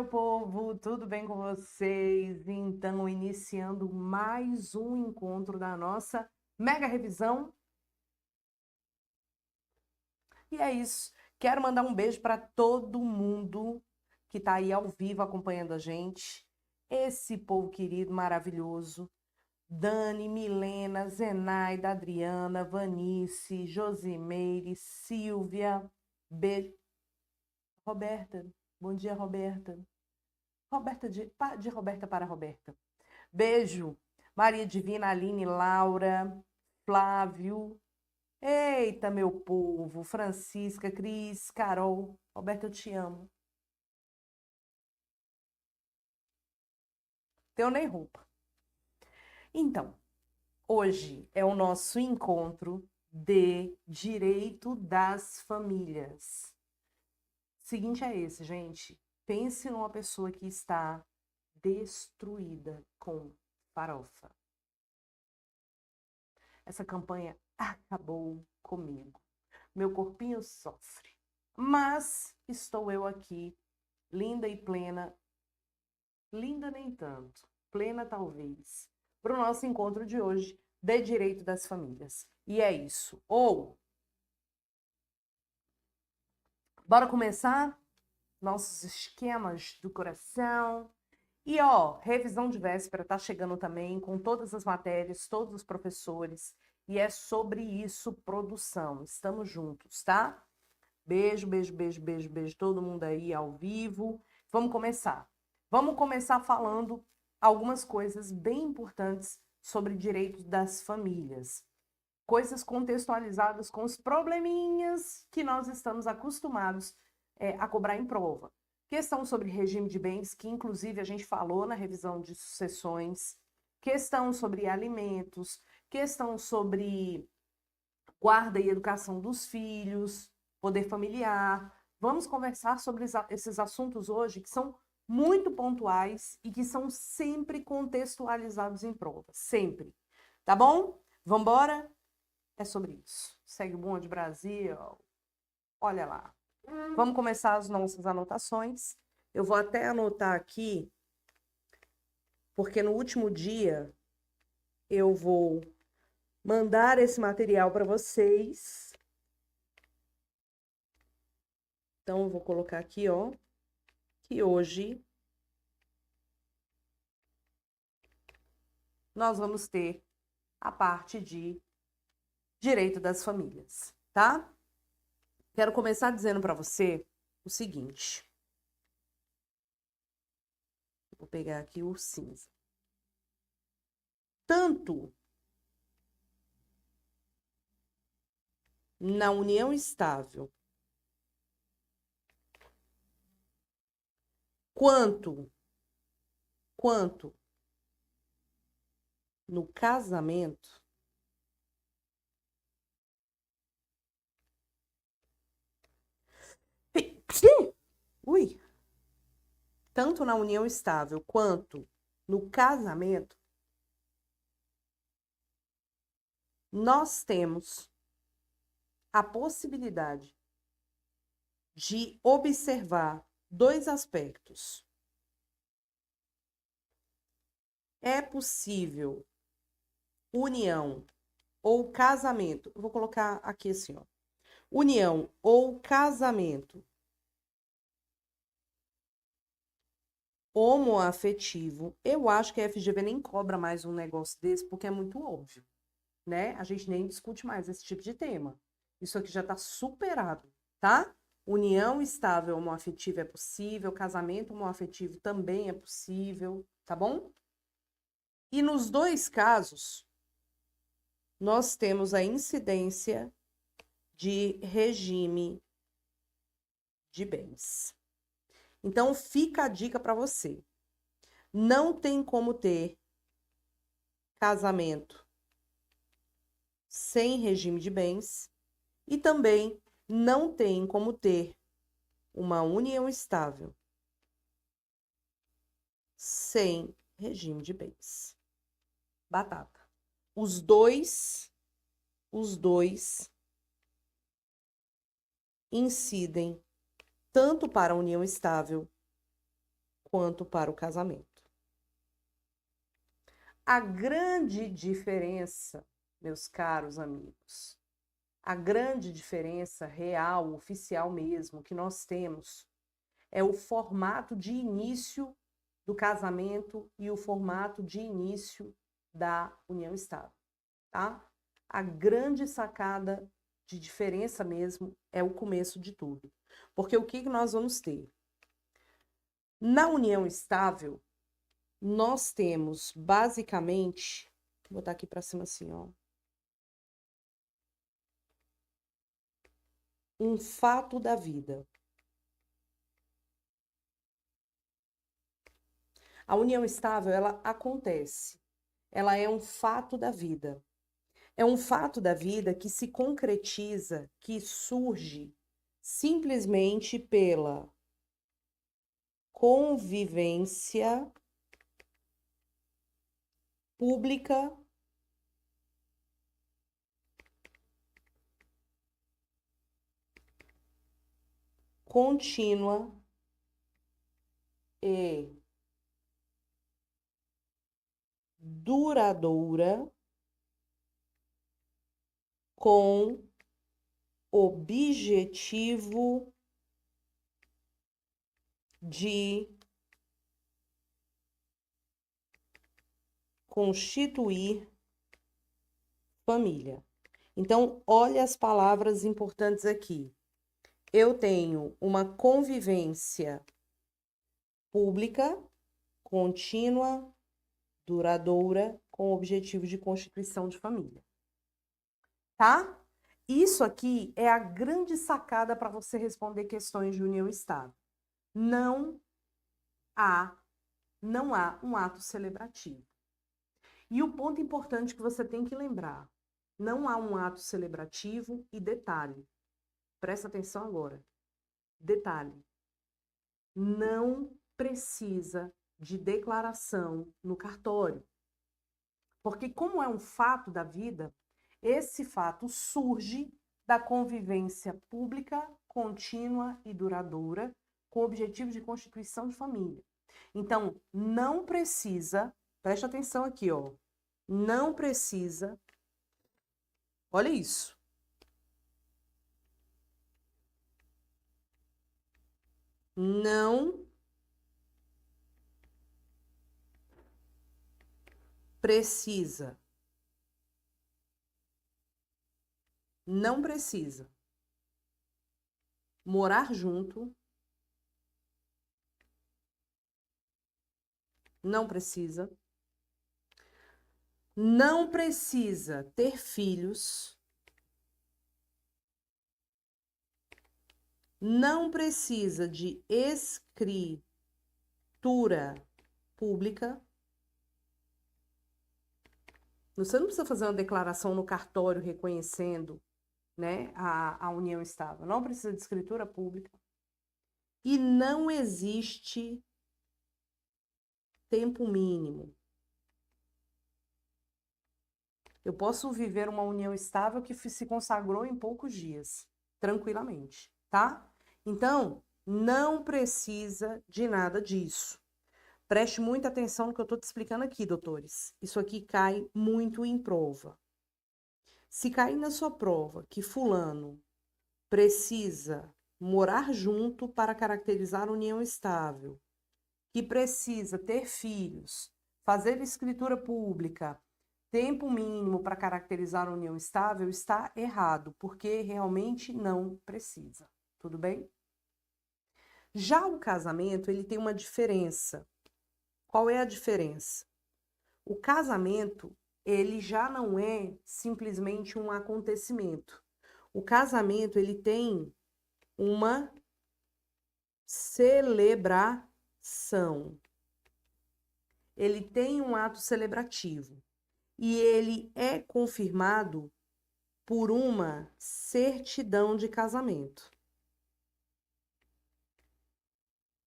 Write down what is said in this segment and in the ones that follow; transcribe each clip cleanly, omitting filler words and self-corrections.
meu povo, tudo bem com vocês? Então, iniciando mais um encontro da nossa mega revisão. E é isso. Quero mandar um beijo para todo mundo que está aí ao vivo acompanhando a gente. Esse povo querido, maravilhoso. Dani, Milena, Zenaida, Adriana, Vanice, Josimeire, Silvia, Roberta. Bom dia, Roberta. De Roberta para Roberta. Beijo. Maria Divina, Aline, Laura, Flávio. Eita, meu povo. Francisca, Cris, Carol. Roberta, eu te amo. Tenho nem roupa. Então, hoje é o nosso encontro de direito das famílias. O seguinte é esse, gente. Pense numa pessoa que está destruída com farofa. Essa campanha acabou comigo. Meu corpinho sofre. Mas estou eu aqui, linda e plena. Linda nem tanto, plena talvez, para o nosso encontro de hoje de direito das famílias. E é isso. Bora começar nossos esquemas do coração. E revisão de véspera tá chegando também com todas as matérias, todos os professores. E é sobre isso, produção. Estamos juntos, tá? Beijo, beijo, beijo, beijo, beijo, todo mundo aí ao vivo. Vamos começar. Vamos começar falando algumas coisas bem importantes sobre direitos das famílias. Coisas contextualizadas com os probleminhas que nós estamos acostumados a cobrar em prova. Questão sobre regime de bens, que inclusive a gente falou na revisão de sucessões. Questão sobre alimentos. Questão sobre guarda e educação dos filhos, poder familiar. Vamos conversar sobre esses assuntos hoje que são muito pontuais e que são sempre contextualizados em prova, sempre. Tá bom? Vamos embora? É sobre isso. Segue o bonde Brasil. Olha lá. Vamos começar as nossas anotações. Eu vou até anotar aqui, porque no último dia eu vou mandar esse material para vocês. Então, eu vou colocar aqui, que hoje nós vamos ter a parte de direito das famílias, tá? Quero começar dizendo para você o seguinte. Vou pegar aqui o cinza. Tanto na união estável quanto no casamento, ui, tanto na união estável quanto no casamento, nós temos a possibilidade de observar dois aspectos. É possível união ou casamento, eu vou colocar aqui assim, união ou casamento homoafetivo. Eu acho que a FGV nem cobra mais um negócio desse, porque é muito óbvio, né? A gente nem discute mais esse tipo de tema. Isso aqui já está superado, tá? União estável homoafetiva é possível, casamento homoafetivo também é possível, tá bom? E nos dois casos, nós temos a incidência de regime de bens. Então, fica a dica para você. Não tem como ter casamento sem regime de bens e também não tem como ter uma união estável sem regime de bens. Batata. Os dois incidem tanto para a união estável quanto para o casamento. A grande diferença, meus caros amigos, a grande diferença real, oficial mesmo, que nós temos é o formato de início do casamento e o formato de início da união estável, tá? A grande sacada de diferença mesmo é o começo de tudo. Porque o que nós vamos ter? Na união estável, nós temos basicamente, vou botar aqui para cima assim, ó, um fato da vida. A união estável, ela acontece. Ela é um fato da vida. É um fato da vida que se concretiza, que surge simplesmente pela convivência pública contínua e duradoura com objetivo de constituir família. Então, olha as palavras importantes aqui. Eu tenho uma convivência pública, contínua, duradoura, com o objetivo de constituição de família. Tá? Isso aqui é a grande sacada para você responder questões de união estável. Não há um ato celebrativo. E o ponto importante que você tem que lembrar, não há um ato celebrativo e detalhe, presta atenção agora, detalhe, não precisa de declaração no cartório. Porque como é um fato da vida, esse fato surge da convivência pública, contínua e duradoura, com o objetivo de constituição de família. Então, não precisa, preste atenção aqui, ó, não precisa, olha isso. Não precisa. Não precisa morar junto. Não precisa. Não precisa ter filhos. Não precisa de escritura pública. Você não precisa fazer uma declaração no cartório reconhecendo, né, a união estável. Não precisa de escritura pública. E não existe tempo mínimo. Eu posso viver uma união estável que se consagrou em poucos dias, tranquilamente, tá? Então, não precisa de nada disso. Preste muita atenção no que eu estou te explicando aqui, doutores. Isso aqui cai muito em prova. Se cair na sua prova que fulano precisa morar junto para caracterizar a união estável, que precisa ter filhos, fazer escritura pública, tempo mínimo para caracterizar a união estável, está errado, porque realmente não precisa. Tudo bem? Já o casamento, ele tem uma diferença. Qual é a diferença? O casamento, ele já não é simplesmente um acontecimento. O casamento, ele tem uma celebração. Ele tem um ato celebrativo. E ele é confirmado por uma certidão de casamento.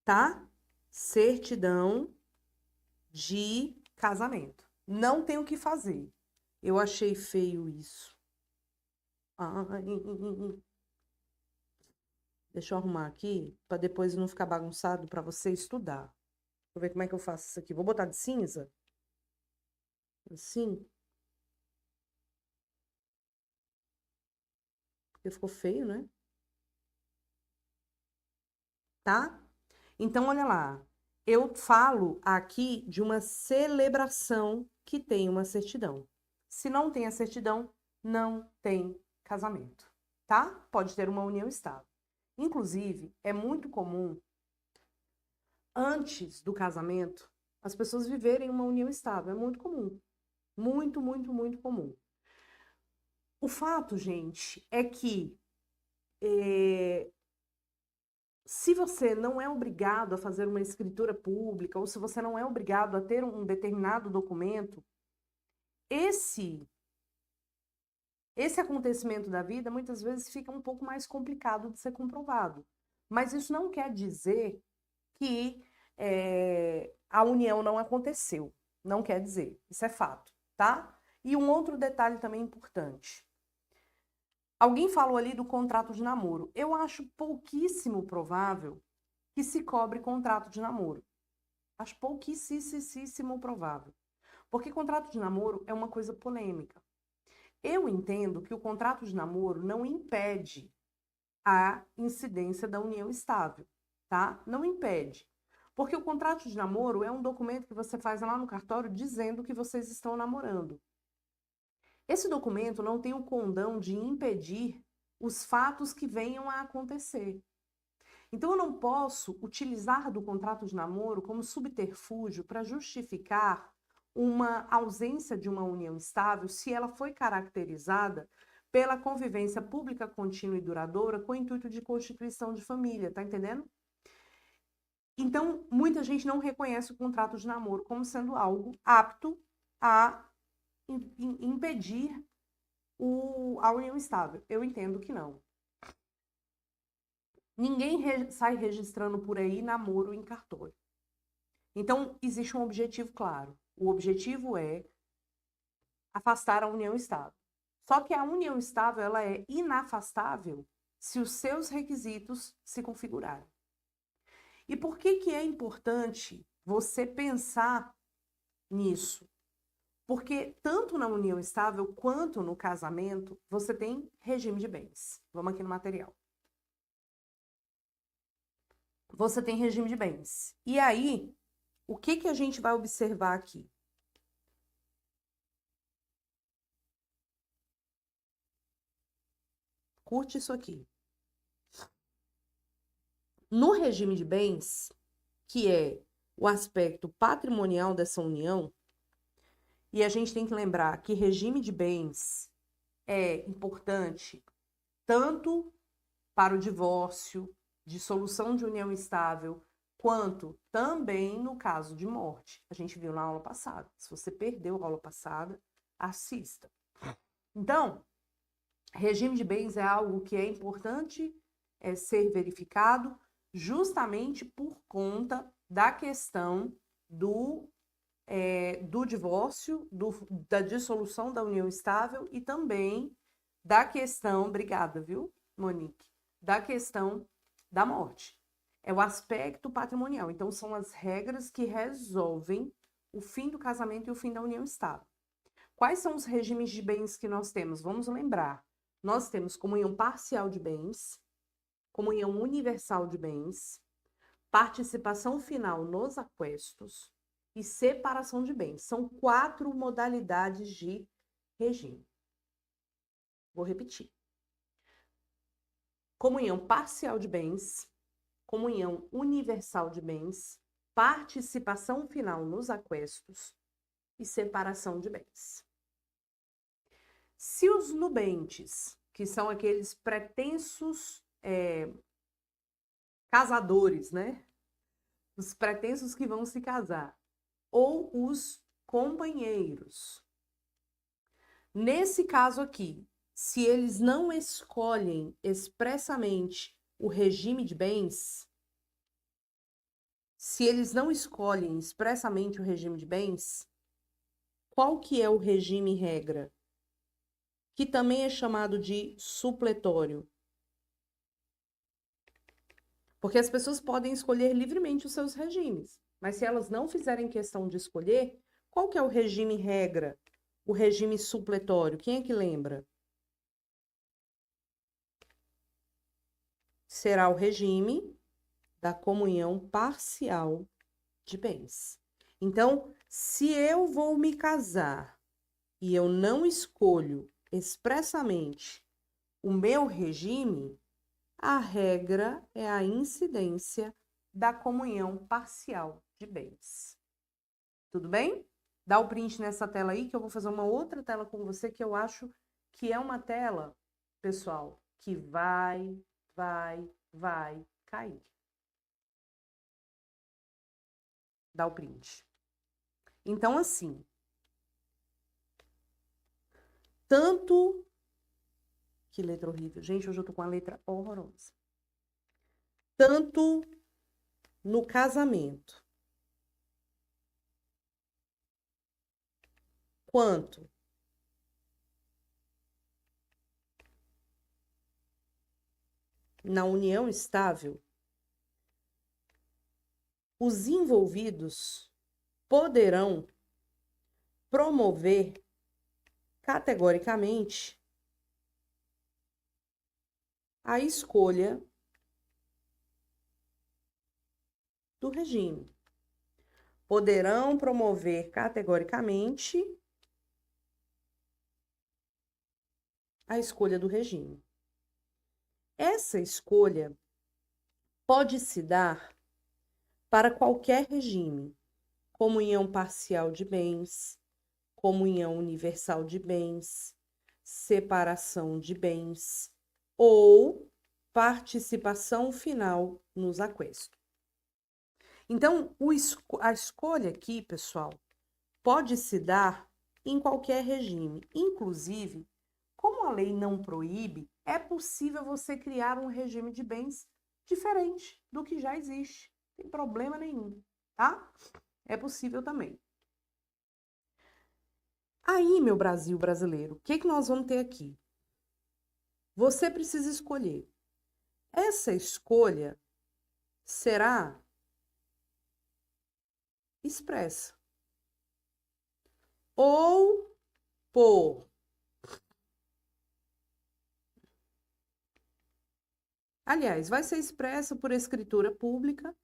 Tá? Certidão de casamento. Não tem o que fazer. Eu achei feio isso. Ai. Deixa eu arrumar aqui, para depois não ficar bagunçado para você estudar. eu ver como é que eu faço isso aqui. Vou botar de cinza. Assim. Porque ficou feio, né? Tá? Então, olha lá. Eu falo aqui de uma celebração que tem uma certidão. Se não tem a certidão, não tem casamento, tá? Pode ter uma união estável. Inclusive, é muito comum, antes do casamento, as pessoas viverem uma união estável. É muito comum. Muito, muito, muito comum. O fato, gente, é que se você não é obrigado a fazer uma escritura pública, ou se você não é obrigado a ter um determinado documento, esse acontecimento da vida muitas vezes fica um pouco mais complicado de ser comprovado. Mas isso não quer dizer que a união não aconteceu. Não quer dizer. Isso é fato, tá? E um outro detalhe também importante. Alguém falou ali do contrato de namoro. Eu acho pouquíssimo provável que se cobre contrato de namoro. Acho pouquíssimo provável. Porque contrato de namoro é uma coisa polêmica. Eu entendo que o contrato de namoro não impede a incidência da união estável, tá? Não impede. Porque o contrato de namoro é um documento que você faz lá no cartório dizendo que vocês estão namorando. Esse documento não tem o condão de impedir os fatos que venham a acontecer. Então, eu não posso utilizar do contrato de namoro como subterfúgio para justificar uma ausência de uma união estável se ela foi caracterizada pela convivência pública contínua e duradoura com o intuito de constituição de família, tá entendendo? Então, muita gente não reconhece o contrato de namoro como sendo algo apto a impedir a união estável. Eu entendo que não. Ninguém sai registrando por aí namoro em cartório. Então, existe um objetivo claro. O objetivo é afastar a união estável. Só que a união estável ela é inafastável se os seus requisitos se configurarem. E por que é importante você pensar nisso? Porque tanto na união estável quanto no casamento, você tem regime de bens. Vamos aqui no material. Você tem regime de bens. E aí, o que a gente vai observar aqui? Curte isso aqui. No regime de bens, que é o aspecto patrimonial dessa união, e a gente tem que lembrar que regime de bens é importante tanto para o divórcio, dissolução de união estável, quanto também no caso de morte. A gente viu na aula passada. Se você perdeu a aula passada, assista. Então, regime de bens é algo que é importante ser verificado justamente por conta da questão do divórcio, da dissolução da união estável e também da questão, obrigada, viu, Monique, da questão da morte. É o aspecto patrimonial. Então, são as regras que resolvem o fim do casamento e o fim da união estável. Quais são os regimes de bens que nós temos? Vamos lembrar. Nós temos comunhão parcial de bens, comunhão universal de bens, participação final nos aquestos e separação de bens. São 4 modalidades de regime. Vou repetir. Comunhão parcial de bens, comunhão universal de bens, participação final nos aquestos e separação de bens. Se os nubentes, que são aqueles pretensos casadores, né? Os pretensos que vão se casar, ou os companheiros. Nesse caso aqui, se eles não escolhem expressamente o regime de bens, se eles não escolhem expressamente o regime de bens, qual que é o regime regra? Que também é chamado de supletório. Porque as pessoas podem escolher livremente os seus regimes, Mas se elas não fizerem questão de escolher, qual que é o regime regra? O regime supletório? Quem é que lembra? Será o regime da comunhão parcial de bens. Então, se eu vou me casar e eu não escolho expressamente o meu regime, a regra é a incidência da comunhão parcial de bens. Tudo bem? Dá o print nessa tela aí que eu vou fazer uma outra tela com você que eu acho que é uma tela, pessoal, que vai cair. Dá o print. Então, assim, tanto... Que letra horrível. Gente, hoje eu tô com a letra horrorosa. Tanto no casamento, quanto na união estável, os envolvidos poderão promover categoricamente a escolha do regime. Poderão promover categoricamente a escolha do regime. Essa escolha pode se dar para qualquer regime: comunhão parcial de bens, comunhão universal de bens, separação de bens ou participação final nos aquestos. Então, a escolha aqui, pessoal, pode se dar em qualquer regime. Inclusive, como a lei não proíbe, é possível você criar um regime de bens diferente do que já existe. Não tem problema nenhum, tá? É possível também. Aí, meu Brasil brasileiro, o que nós vamos ter aqui? Você precisa escolher. Essa escolha será expressa ou por... Aliás, vai ser expressa por escritura pública,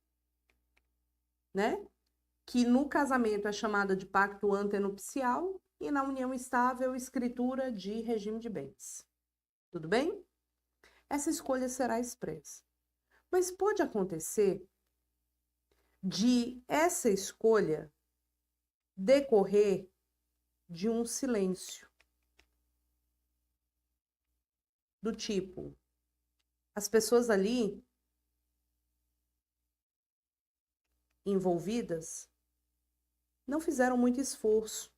né? Que no casamento é chamada de pacto antenupcial e na união estável, escritura de regime de bens. Tudo bem? Essa escolha será expressa. Mas pode acontecer de essa escolha decorrer de um silêncio. Do tipo, as pessoas ali envolvidas não fizeram muito esforço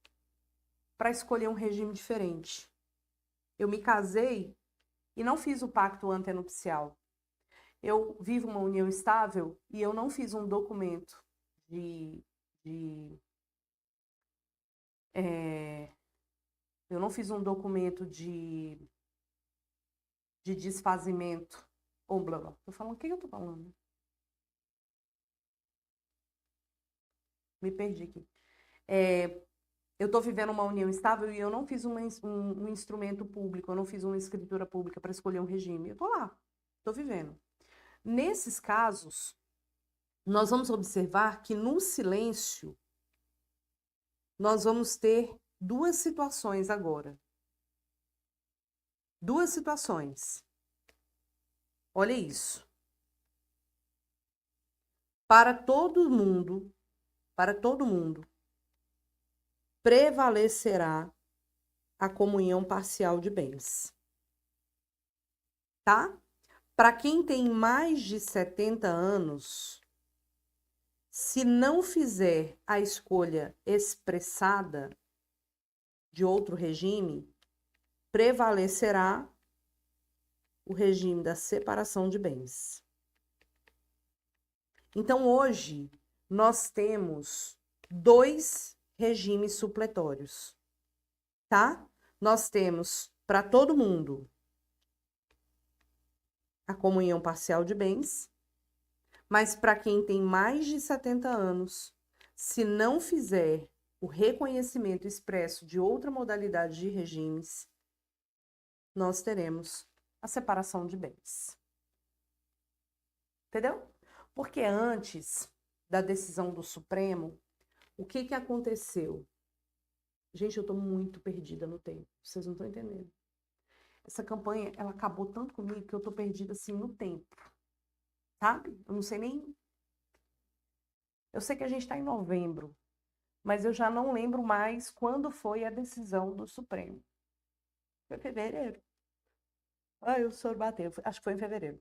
para escolher um regime diferente. Eu me casei e não fiz o pacto antenupcial. Eu vivo uma união estável e eu não fiz um documento eu não fiz um documento de desfazimento. Ou blá blá. Tô falando, o que eu tô falando? Me perdi aqui. Eu estou vivendo uma união estável e eu não fiz um instrumento público, eu não fiz uma escritura pública para escolher um regime. Eu estou lá, estou vivendo. Nesses casos, nós vamos observar que no silêncio, nós vamos ter duas situações agora. Duas situações. Olha isso. Para todo mundo, prevalecerá a comunhão parcial de bens. Tá? Para quem tem mais de 70 anos, se não fizer a escolha expressada de outro regime, prevalecerá o regime da separação de bens. Então, hoje, nós temos dois regimes supletórios, tá? Nós temos, para todo mundo, a comunhão parcial de bens, Mas para quem tem mais de 70 anos, se não fizer o reconhecimento expresso de outra modalidade de regimes, nós teremos a separação de bens. Entendeu? Porque antes da decisão do Supremo, o que aconteceu? Gente, eu tô muito perdida no tempo. Vocês não estão entendendo. Essa campanha, ela acabou tanto comigo que eu tô perdida, assim, no tempo. Sabe? Eu não sei nem... Eu sei que a gente tá em novembro, mas eu já não lembro mais quando foi a decisão do Supremo. Foi fevereiro. Ah, o senhor bateu. Acho que foi em fevereiro.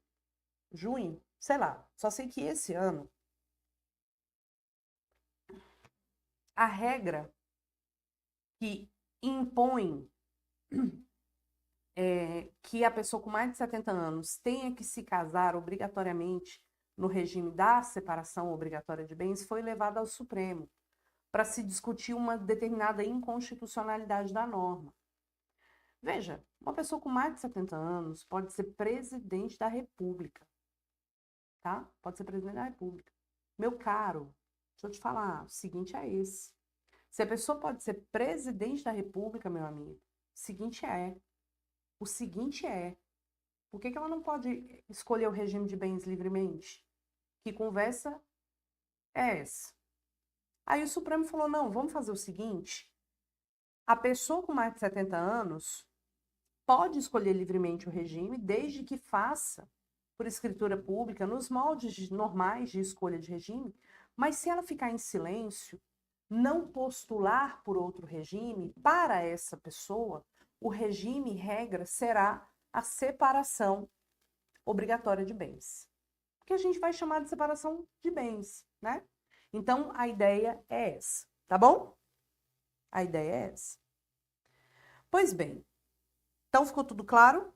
Junho? Sei lá. Só sei que esse ano, a regra que impõe que a pessoa com mais de 70 anos tenha que se casar obrigatoriamente no regime da separação obrigatória de bens foi levada ao Supremo para se discutir uma determinada inconstitucionalidade da norma. Veja, uma pessoa com mais de 70 anos pode ser presidente da República, tá? Pode ser presidente da República. Meu caro, deixa eu te falar, o seguinte é esse. Se a pessoa pode ser presidente da República, meu amigo, o seguinte é, por que ela não pode escolher o regime de bens livremente? Que conversa é essa? Aí o Supremo falou, não, vamos fazer o seguinte, a pessoa com mais de 70 anos pode escolher livremente o regime, desde que faça por escritura pública, nos moldes normais de escolha de regime, mas se ela ficar em silêncio, não postular por outro regime, para essa pessoa, o regime, regra, será a separação obrigatória de bens. Que a gente vai chamar de separação de bens, né? Então, a ideia é essa, tá bom? A ideia é essa. Pois bem, então ficou tudo claro?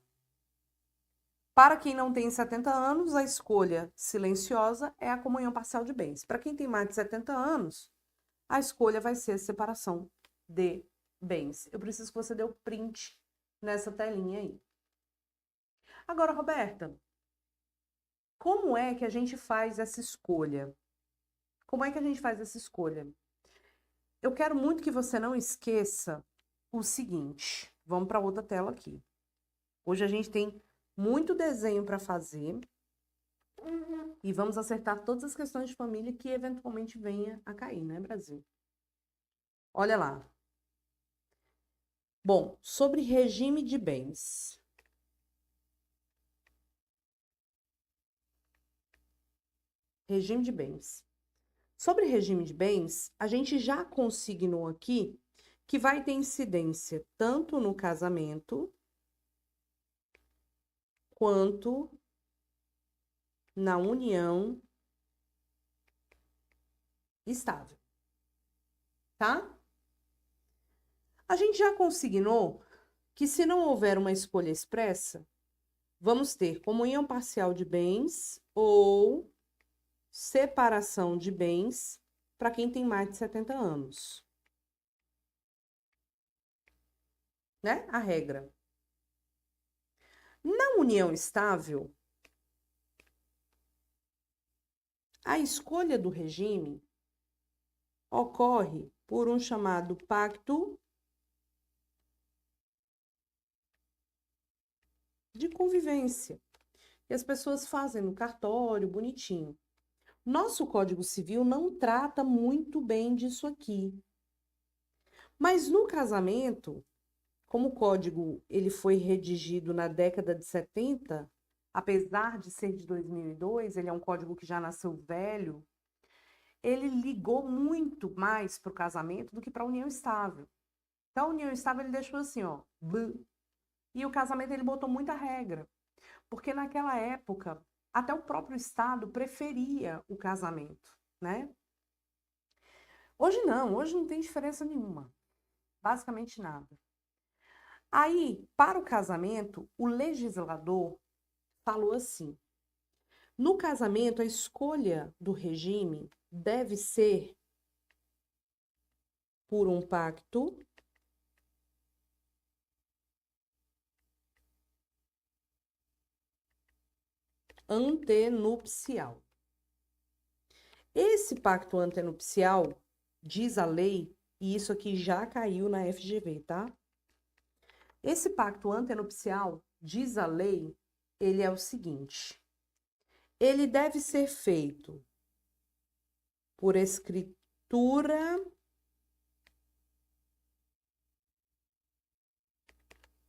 Para quem não tem 70 anos, a escolha silenciosa é a comunhão parcial de bens. Para quem tem mais de 70 anos, a escolha vai ser a separação de bens. Eu preciso que você dê o print nessa telinha aí. Agora, Roberta, como é que a gente faz essa escolha? Como é que a gente faz essa escolha? Eu quero muito que você não esqueça o seguinte. Vamos para outra tela aqui. Hoje a gente tem muito desenho para fazer e vamos acertar todas as questões de família que eventualmente venha a cair, né, Brasil? Olha lá. Bom, sobre regime de bens. Regime de bens. Sobre regime de bens, a gente já consignou aqui que vai ter incidência tanto no casamento quanto na união estável, tá? A gente já consignou que se não houver uma escolha expressa, vamos ter comunhão parcial de bens ou separação de bens para quem tem mais de 70 anos. Né? A regra. Na união estável, a escolha do regime ocorre por um chamado pacto de convivência. E as pessoas fazem no cartório, bonitinho. Nosso Código Civil não trata muito bem disso aqui. Mas no casamento, como o código ele foi redigido na década de 70, apesar de ser de 2002, ele é um código que já nasceu velho, ele ligou muito mais para o casamento do que para a união estável. Então, a união estável ele deixou assim, ó, e o casamento ele botou muita regra, porque naquela época até o próprio Estado preferia o casamento, né? Hoje não tem diferença nenhuma, basicamente nada. Aí, para o casamento, o legislador falou assim: no casamento, a escolha do regime deve ser por um pacto antenupcial. Esse pacto antenupcial, diz a lei, e isso aqui já caiu na FGV, tá? Esse pacto antenupcial, diz a lei, ele é o seguinte: ele deve ser feito por escritura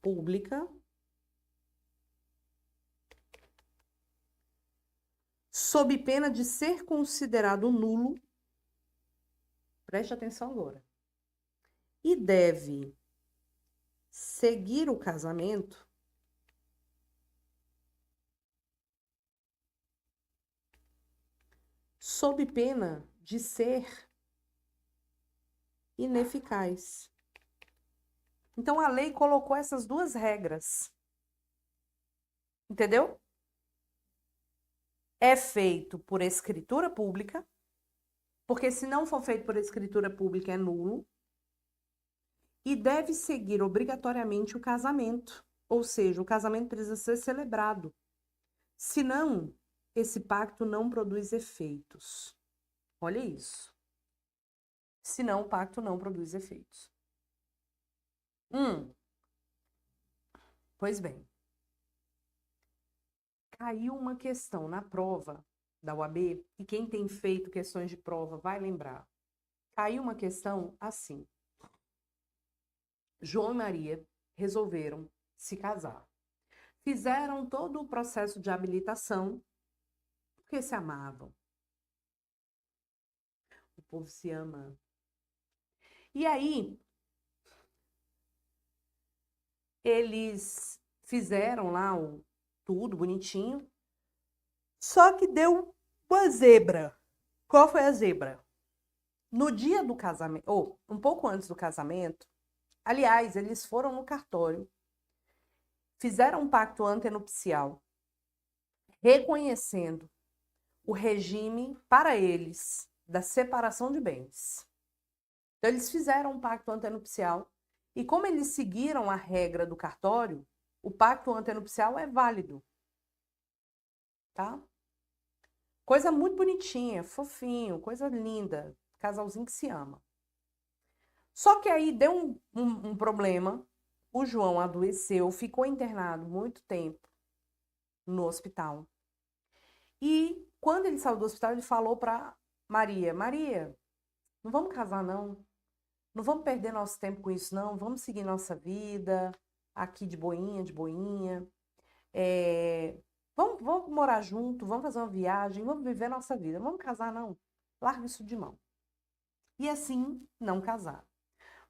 pública, sob pena de ser considerado nulo, preste atenção agora, e deve seguir o casamento sob pena de ser ineficaz. Então a lei colocou essas duas regras. Entendeu? É feito por escritura pública, porque se não for feito por escritura pública é nulo, e deve seguir obrigatoriamente o casamento, ou seja, o casamento precisa ser celebrado. Senão, esse pacto não produz efeitos. Olha isso. Senão, o pacto não produz efeitos. Pois bem. Caiu uma questão na prova da UAB, e quem tem feito questões de prova vai lembrar. Caiu uma questão assim. João e Maria resolveram se casar. Fizeram todo o processo de habilitação porque se amavam. O povo se ama. E aí, eles fizeram lá tudo bonitinho, só que deu uma zebra. Qual foi a zebra? No dia do casamento, ou um pouco antes do casamento, aliás, eles foram no cartório, fizeram um pacto antenupcial, reconhecendo o regime para eles da separação de bens. Então, eles fizeram um pacto antenupcial e, como eles seguiram a regra do cartório, o pacto antenupcial é válido. Tá? Coisa muito bonitinha, fofinho, coisa linda, casalzinho que se ama. Só que aí deu um problema, o João adoeceu, ficou internado muito tempo no hospital. E quando ele saiu do hospital, ele falou para Maria, Maria, não vamos casar não, não vamos perder nosso tempo com isso não, vamos seguir nossa vida, aqui de boinha, vamos morar junto, vamos fazer uma viagem, vamos viver nossa vida, vamos casar não, larga isso de mão. E assim, não casaram.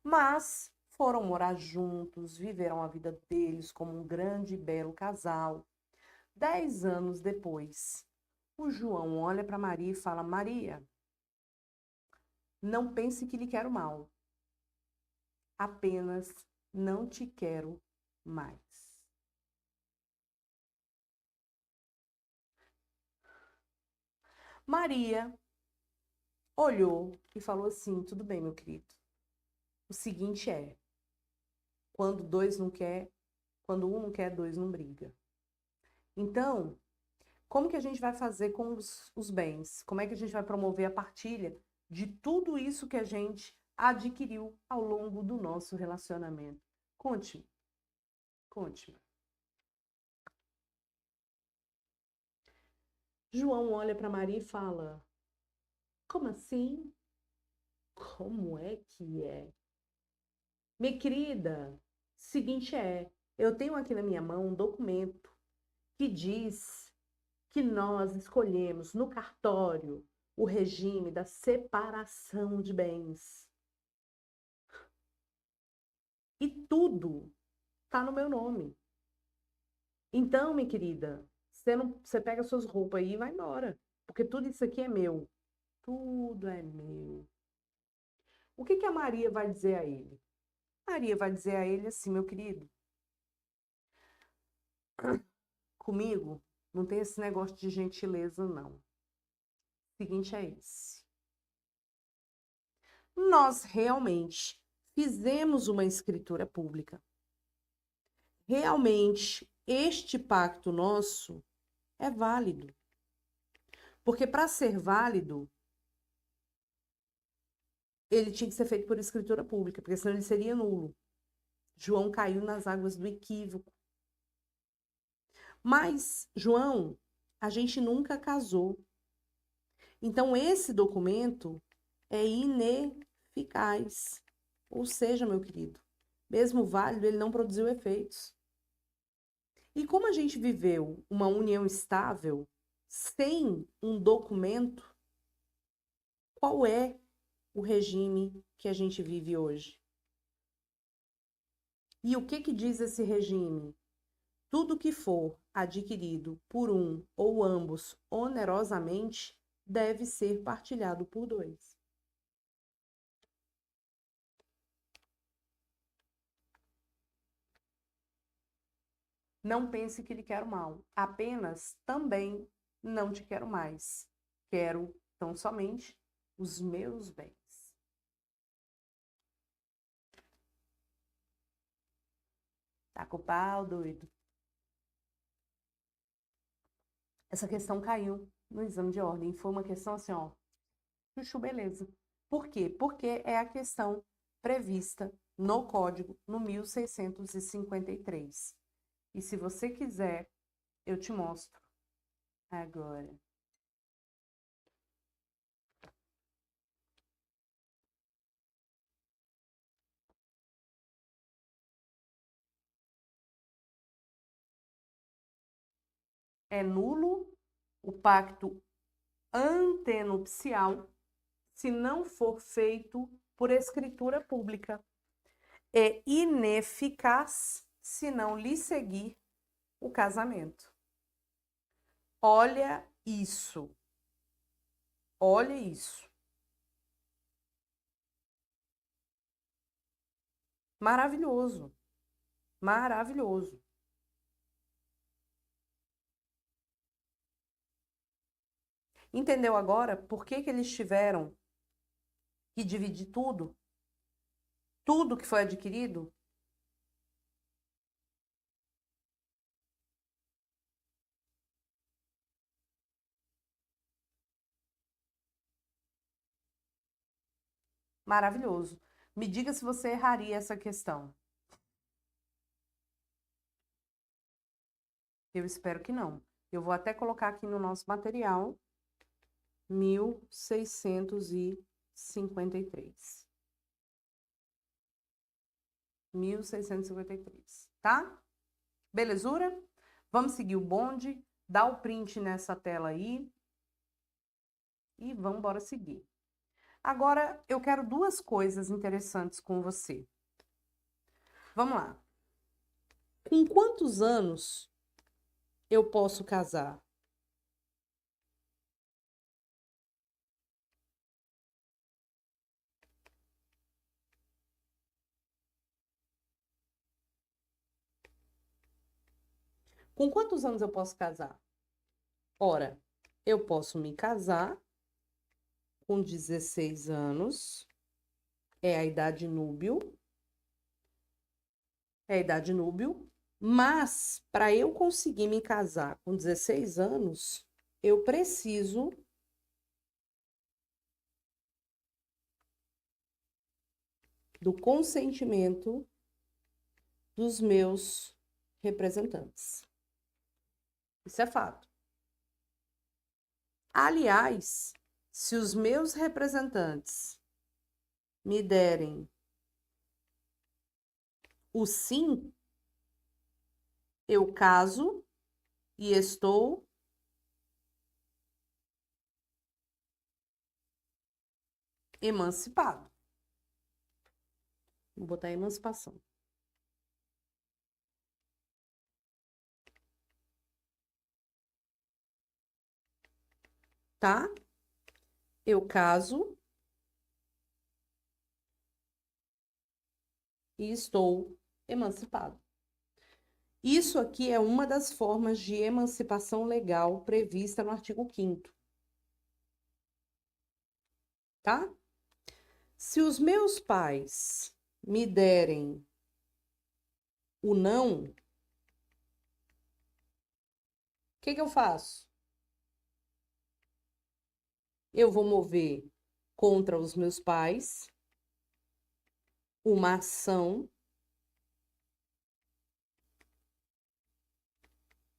Mas foram morar juntos, viveram a vida deles como um grande e belo casal. 10 anos depois, o João olha para Maria e fala, Maria, não pense que lhe quero mal. Apenas não te quero mais. Maria olhou e falou assim, tudo bem, meu querido. O seguinte é, quando dois não quer, quando um não quer, dois não briga. Então, como que a gente vai fazer com os bens? Como é que a gente vai promover a partilha de tudo isso que a gente adquiriu ao longo do nosso relacionamento? Conte-me. Conte-me. João olha para Maria e fala, como assim? Como é que é? Minha querida, seguinte eu tenho aqui na minha mão um documento que diz que nós escolhemos no cartório o regime da separação de bens. E tudo está no meu nome. Então, minha querida, você pega suas roupas aí e vai embora. Porque tudo isso aqui é meu. Tudo é meu. O que a Maria vai dizer a ele? Maria vai dizer a ele assim, meu querido, comigo não tem esse negócio de gentileza, não. O seguinte é esse. Nós realmente fizemos uma escritura pública. Realmente, este pacto nosso é válido. Porque para ser válido, ele tinha que ser feito por escritura pública, porque senão ele seria nulo. João caiu nas águas do equívoco. Mas, João, a gente nunca casou. Então, esse documento é ineficaz. Ou seja, meu querido, mesmo válido, ele não produziu efeitos. E como a gente viveu uma união estável sem um documento, qual é o regime que a gente vive hoje? E o que diz esse regime? Tudo que for adquirido por um ou ambos onerosamente deve ser partilhado por dois. Não pense que lhe quero mal, apenas também não te quero mais. Quero tão somente os meus bens. Tá com o pau, doido? Essa questão caiu no exame de ordem. Foi uma questão assim, ó, chuchu, beleza. Por quê? Porque é a questão prevista no Código, no 1653. E se você quiser, eu te mostro agora. É nulo o pacto antenupcial se não for feito por escritura pública. É ineficaz se não lhe seguir o casamento. Olha isso. Olha isso. Maravilhoso. Maravilhoso. Entendeu agora por que eles tiveram que dividir tudo? Tudo que foi adquirido? Maravilhoso. Me diga se você erraria essa questão. Eu espero que não. Eu vou até colocar aqui no nosso material 1653. 1653, tá? Belezura? Vamos seguir o bonde, dá o print nessa tela aí e vamos embora seguir. Agora, eu quero duas coisas interessantes com você. Vamos lá. Com quantos anos eu posso casar? Com quantos anos eu posso casar? Ora, eu posso me casar com 16 anos, é a idade núbil, mas para eu conseguir me casar com 16 anos, eu preciso do consentimento dos meus representantes. Isso é fato. Aliás, se os meus representantes me derem o sim, eu caso e estou emancipado. Vou botar emancipação. Tá? Eu caso e estou emancipado. Isso aqui é uma das formas de emancipação legal prevista no artigo 5º. Tá? Se os meus pais me derem o não, o que eu faço? Eu vou mover contra os meus pais uma ação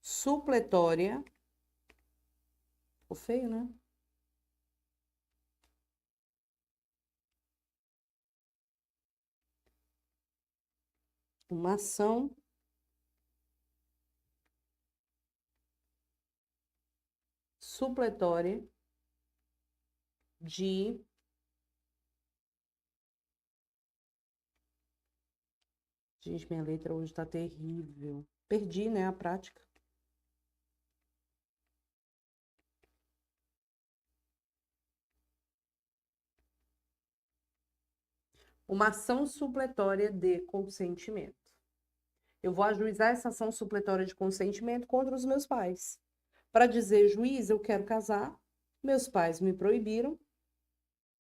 supletória. Ficou feio, né? Uma ação supletória de Gente, minha letra hoje tá terrível. Perdi, né, a prática. Uma ação supletória de consentimento. Eu vou ajuizar essa ação supletória de consentimento contra os meus pais. Para dizer, juiz, eu quero casar, meus pais me proibiram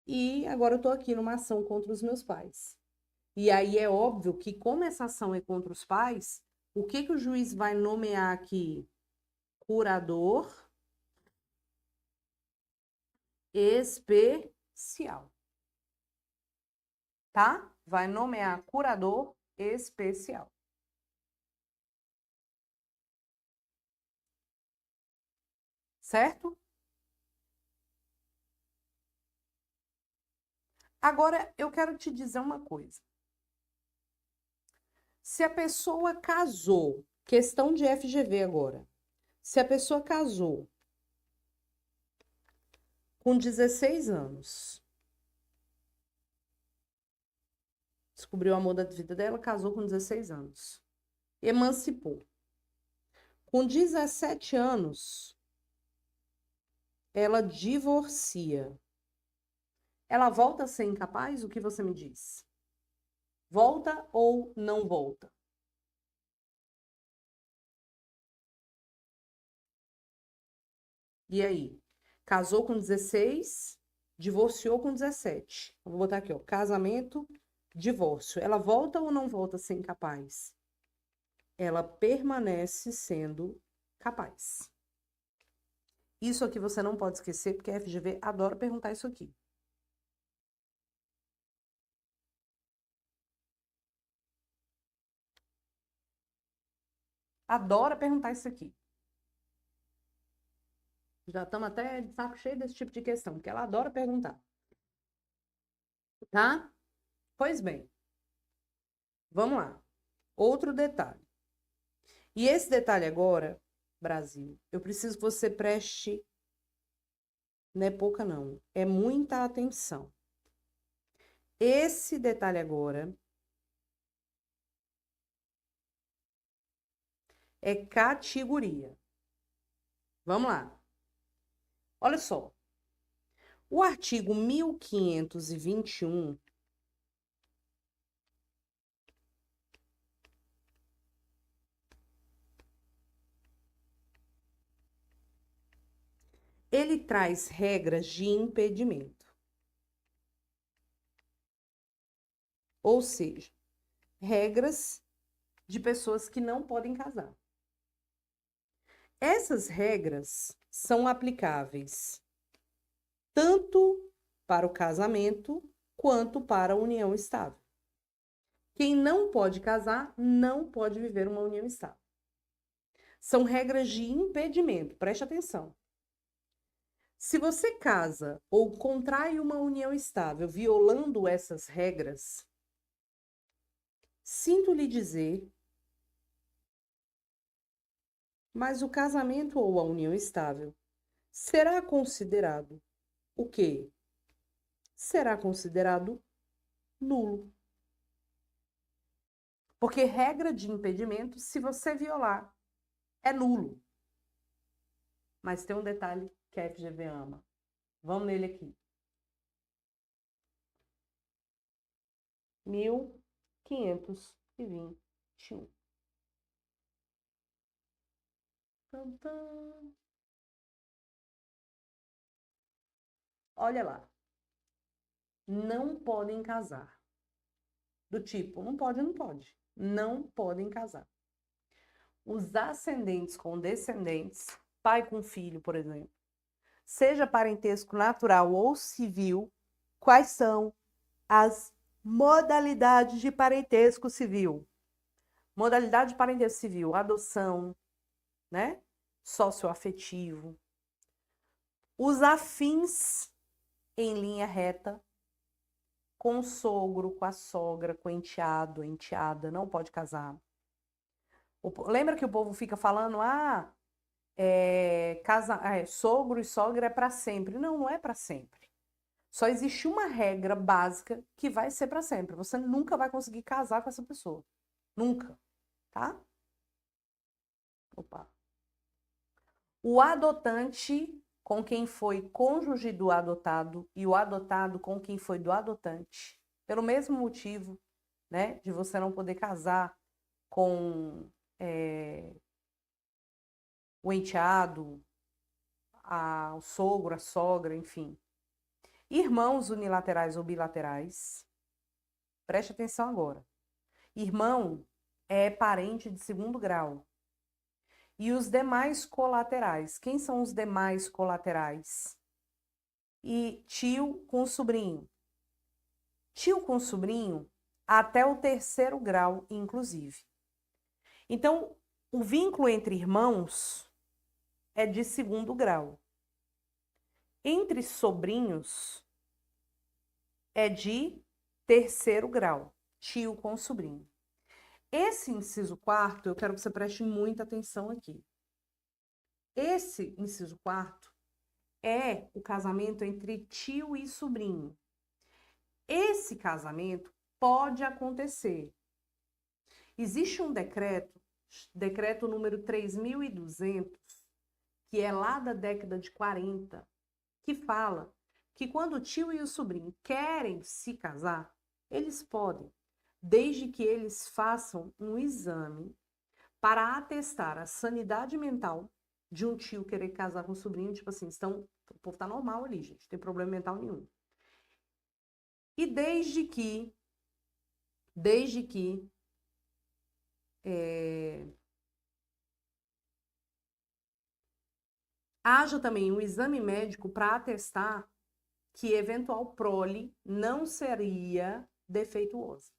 e agora eu estou aqui numa ação contra os meus pais. E aí é óbvio que, como essa ação é contra os pais, o que que o juiz vai nomear aqui? Curador especial. Tá? Vai nomear curador especial. Certo? Agora, eu quero te dizer uma coisa. Se a pessoa casou, questão de FGV agora. Se a pessoa casou com 16 anos, descobriu o amor da vida dela, casou com 16 anos, emancipou. Com 17 anos, ela divorcia. Ela volta a ser incapaz? O que você me diz? Volta ou não volta? E aí? Casou com 16, divorciou com 17. Vou botar aqui, ó, casamento, divórcio. Ela volta ou não volta a ser incapaz? Ela permanece sendo capaz. Isso aqui você não pode esquecer, porque a FGV adora perguntar isso aqui. Adora perguntar isso aqui. Já estamos até de saco cheio desse tipo de questão, porque ela adora perguntar. Tá? Pois bem. Vamos lá. Outro detalhe. E esse detalhe agora, Brasil, eu preciso que você preste, não é pouca não, é muita atenção. Esse detalhe agora é categoria. Vamos lá. Olha só. O artigo 1521 ele traz regras de impedimento. Ou seja, regras de pessoas que não podem casar. Essas regras são aplicáveis tanto para o casamento quanto para a união estável. Quem não pode casar não pode viver uma união estável. São regras de impedimento, preste atenção. Se você casa ou contrai uma união estável violando essas regras, sinto lhe dizer, mas o casamento ou a união estável será considerado o quê? Será considerado nulo. Porque regra de impedimento, se você violar, é nulo. Mas tem um detalhe que a FGV ama. Vamos nele aqui. 1521. Tum, tum. Olha lá. Não podem casar. Do tipo, não pode, não pode. Não podem casar. Os ascendentes com descendentes, pai com filho, por exemplo, seja parentesco natural ou civil, quais são as Modalidade de parentesco civil. Modalidade de parentesco civil, adoção, né? Socioafetivo. Os afins em linha reta, com o sogro, com a sogra, com o enteado, enteada, não pode casar. Lembra que o povo fica falando, sogro e sogra é para sempre. Não, não é para sempre. Só existe uma regra básica que vai ser para sempre. Você nunca vai conseguir casar com essa pessoa. Nunca, tá? Opa. O adotante com quem foi cônjuge do adotado e o adotado com quem foi do adotante, pelo mesmo motivo, né, de você não poder casar com o enteado, o sogro, a sogra, enfim. Irmãos unilaterais ou bilaterais. Preste atenção agora. Irmão é parente de segundo grau. E os demais colaterais. Quem são os demais colaterais? E tio com sobrinho. Tio com sobrinho até o terceiro grau, inclusive. Então, o vínculo entre irmãos é de segundo grau. Entre sobrinhos é de terceiro grau, tio com sobrinho. Esse inciso quarto, eu quero que você preste muita atenção aqui. Esse inciso quarto é o casamento entre tio e sobrinho. Esse casamento pode acontecer. Existe um decreto número 3.200, que é lá da década de 40, que fala que quando o tio e o sobrinho querem se casar, eles podem, desde que eles façam um exame para atestar a sanidade mental de um tio querer casar com o sobrinho, tipo assim, o povo tá normal ali, gente, não tem problema mental nenhum. E desde que haja também um exame médico para atestar que eventual prole não seria defeituosa.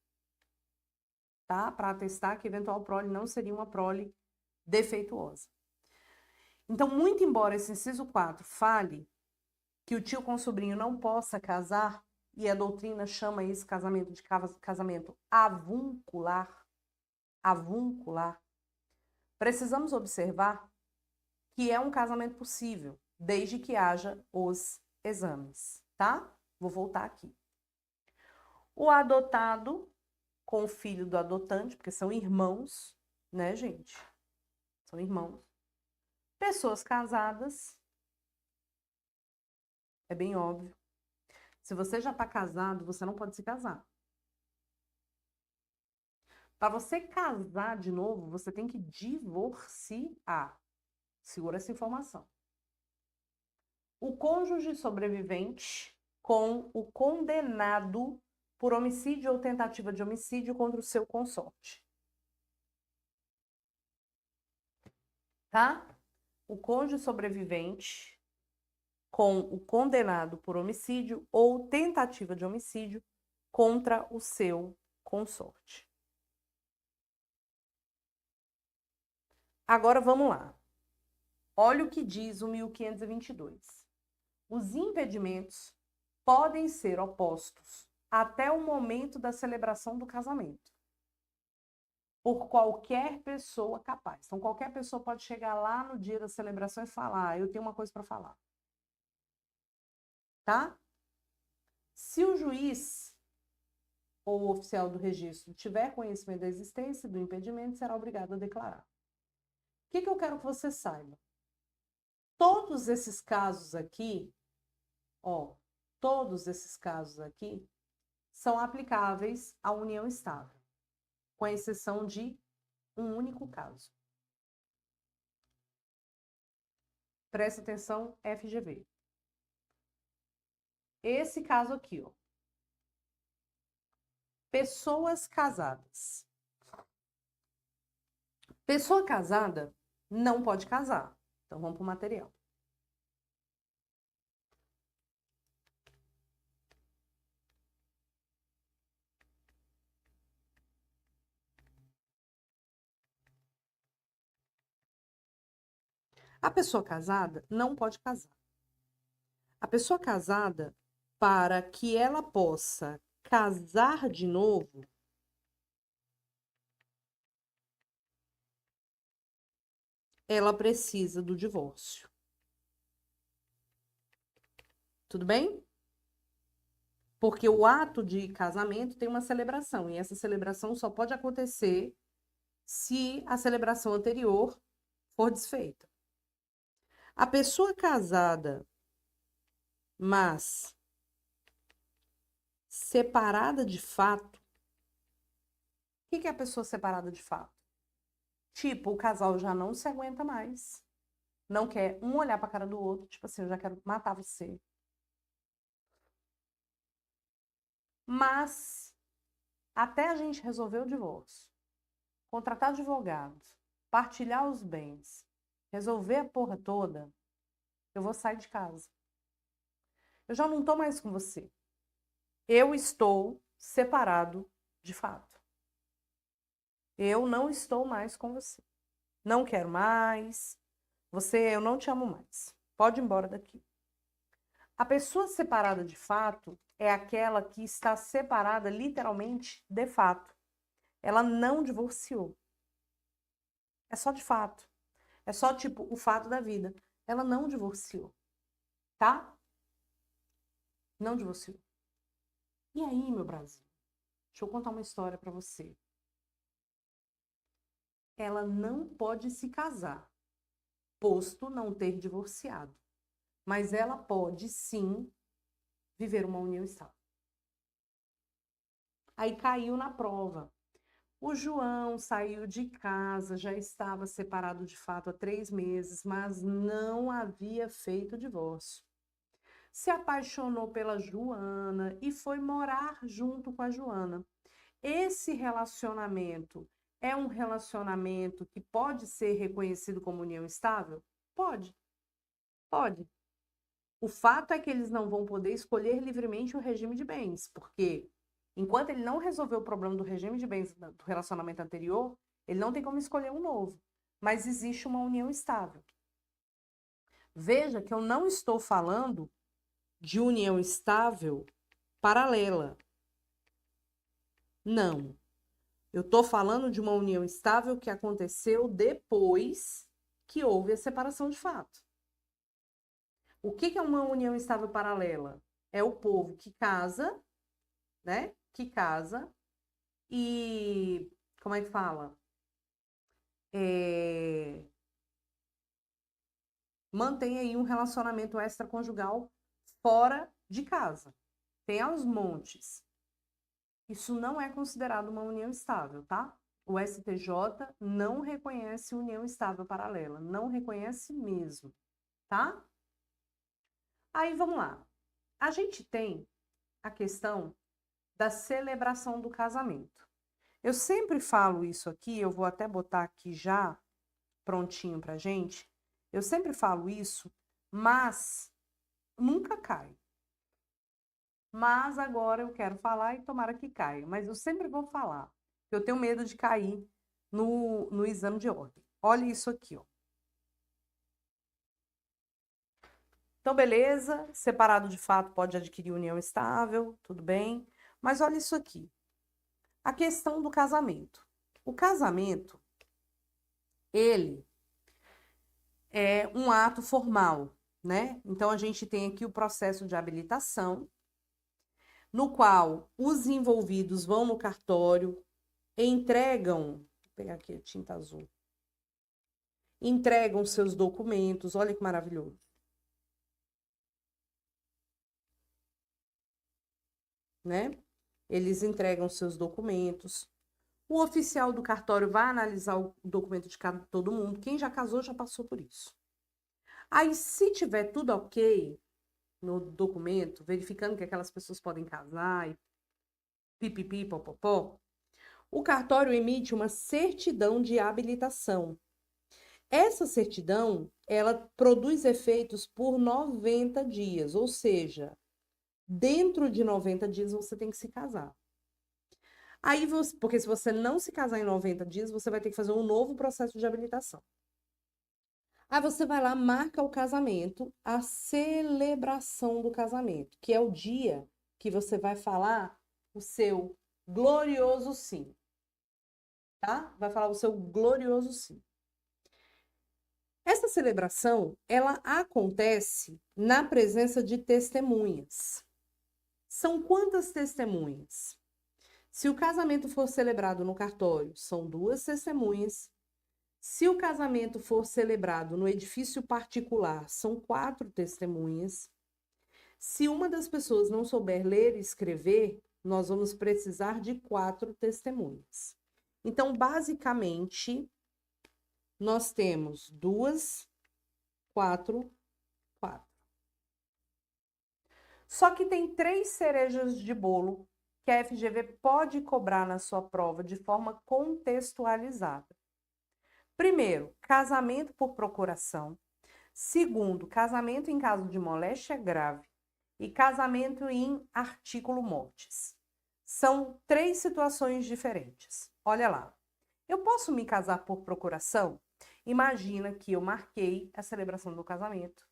Tá? Para atestar que eventual prole não seria uma prole defeituosa. Então, muito embora esse inciso 4 fale que o tio com o sobrinho não possa casar, e a doutrina chama esse casamento de casamento avuncular, precisamos observar que é um casamento possível, desde que haja os exames, tá? Vou voltar aqui. O adotado com o filho do adotante, porque são irmãos, né, gente? São irmãos. Pessoas casadas, é bem óbvio. Se você já está casado, você não pode se casar. Para você casar de novo, você tem que divorciar. Segura essa informação. O cônjuge sobrevivente com o condenado por homicídio ou tentativa de homicídio contra o seu consorte. Tá? O cônjuge sobrevivente com o condenado por homicídio ou tentativa de homicídio contra o seu consorte. Agora vamos lá. Olha o que diz o 1522. Os impedimentos podem ser opostos até o momento da celebração do casamento, por qualquer pessoa capaz. Então, qualquer pessoa pode chegar lá no dia da celebração e falar, eu tenho uma coisa para falar. Tá? Se o juiz ou o oficial do registro tiver conhecimento da existência do impedimento, será obrigado a declarar. O que eu quero que você saiba? Todos esses casos aqui, são aplicáveis à união estável, com exceção de um único caso. Presta atenção, FGV. Esse caso aqui, pessoas casadas. Pessoa casada não pode casar. Então, vamos para o material. A pessoa casada não pode casar. A pessoa casada, para que ela possa casar de novo, ela precisa do divórcio. Tudo bem? Porque o ato de casamento tem uma celebração, e essa celebração só pode acontecer se a celebração anterior for desfeita. A pessoa casada, mas separada de fato, o que é a pessoa separada de fato? Tipo, o casal já não se aguenta mais, não quer um olhar para a cara do outro, tipo assim, eu já quero matar você. Mas, até a gente resolver o divórcio, contratar advogados, partilhar os bens, resolver a porra toda, eu vou sair de casa. Eu já não estou mais com você. Eu estou separado de fato. Eu não estou mais com você. Não quero mais. Eu não te amo mais. Pode ir embora daqui. A pessoa separada de fato é aquela que está separada literalmente de fato. Ela não divorciou. É só de fato. É só tipo o fato da vida. Ela não divorciou. Tá? Não divorciou. E aí, meu Brasil? Deixa eu contar uma história para você. Ela não pode se casar, posto não ter divorciado. Mas ela pode, sim, viver uma união estável. Aí caiu na prova. O João saiu de casa, já estava separado de fato há 3 meses, mas não havia feito o divórcio. Se apaixonou pela Joana e foi morar junto com a Joana. Esse relacionamento é um relacionamento que pode ser reconhecido como união estável? Pode, pode. O fato é que eles não vão poder escolher livremente o regime de bens, porque enquanto ele não resolveu o problema do regime de bens do relacionamento anterior, ele não tem como escolher um novo. Mas existe uma união estável. Veja que eu não estou falando de união estável paralela. Não. Eu estou falando de uma união estável que aconteceu depois que houve a separação de fato. O que é uma união estável paralela? É o povo que casa, né? Que casa e, como é que fala? Mantém aí um relacionamento extraconjugal fora de casa. Tem aos montes. Isso não é considerado uma união estável, tá? O STJ não reconhece união estável paralela, não reconhece mesmo, tá? Aí vamos lá. A gente tem a questão da celebração do casamento. Eu sempre falo isso aqui, eu vou até botar aqui já prontinho pra gente. Eu sempre falo isso, mas nunca cai. Mas agora eu quero falar e tomara que caia. Mas eu sempre vou falar. Eu tenho medo de cair no exame de ordem. Olha isso aqui, ó. Então, beleza, separado de fato pode adquirir união estável, tudo bem. Mas olha isso aqui. A questão do casamento. O casamento, ele é um ato formal, né? Então, a gente tem aqui o processo de habilitação, no qual os envolvidos vão no cartório, entregam, vou pegar aqui a tinta azul, entregam seus documentos, olha que maravilhoso. Né? Eles entregam seus documentos. O oficial do cartório vai analisar o documento de todo mundo. Quem já casou já passou por isso. Aí, se tiver tudo ok no documento, verificando que aquelas pessoas podem casar e pipipi, popopó, o cartório emite uma certidão de habilitação. Essa certidão, ela produz efeitos por 90 dias, ou seja, dentro de 90 dias você tem que se casar. Aí, porque se você não se casar em 90 dias, você vai ter que fazer um novo processo de habilitação. Aí você vai lá, marca o casamento, a celebração do casamento, que é o dia que você vai falar o seu glorioso sim, tá? Vai falar o seu glorioso sim. Essa celebração, ela acontece na presença de testemunhas. São quantas testemunhas? Se o casamento for celebrado no cartório, são 2 testemunhas. Se o casamento for celebrado no edifício particular, são 4 testemunhas. Se uma das pessoas não souber ler e escrever, nós vamos precisar de 4 testemunhas. Então, basicamente, nós temos 2, 4, 4. Só que tem 3 cerejas de bolo que a FGV pode cobrar na sua prova de forma contextualizada. Primeiro, casamento por procuração. Segundo, casamento em caso de moléstia grave. E casamento em artículo mortis. São 3 situações diferentes. Olha lá. Eu posso me casar por procuração? Imagina que eu marquei a celebração do casamento.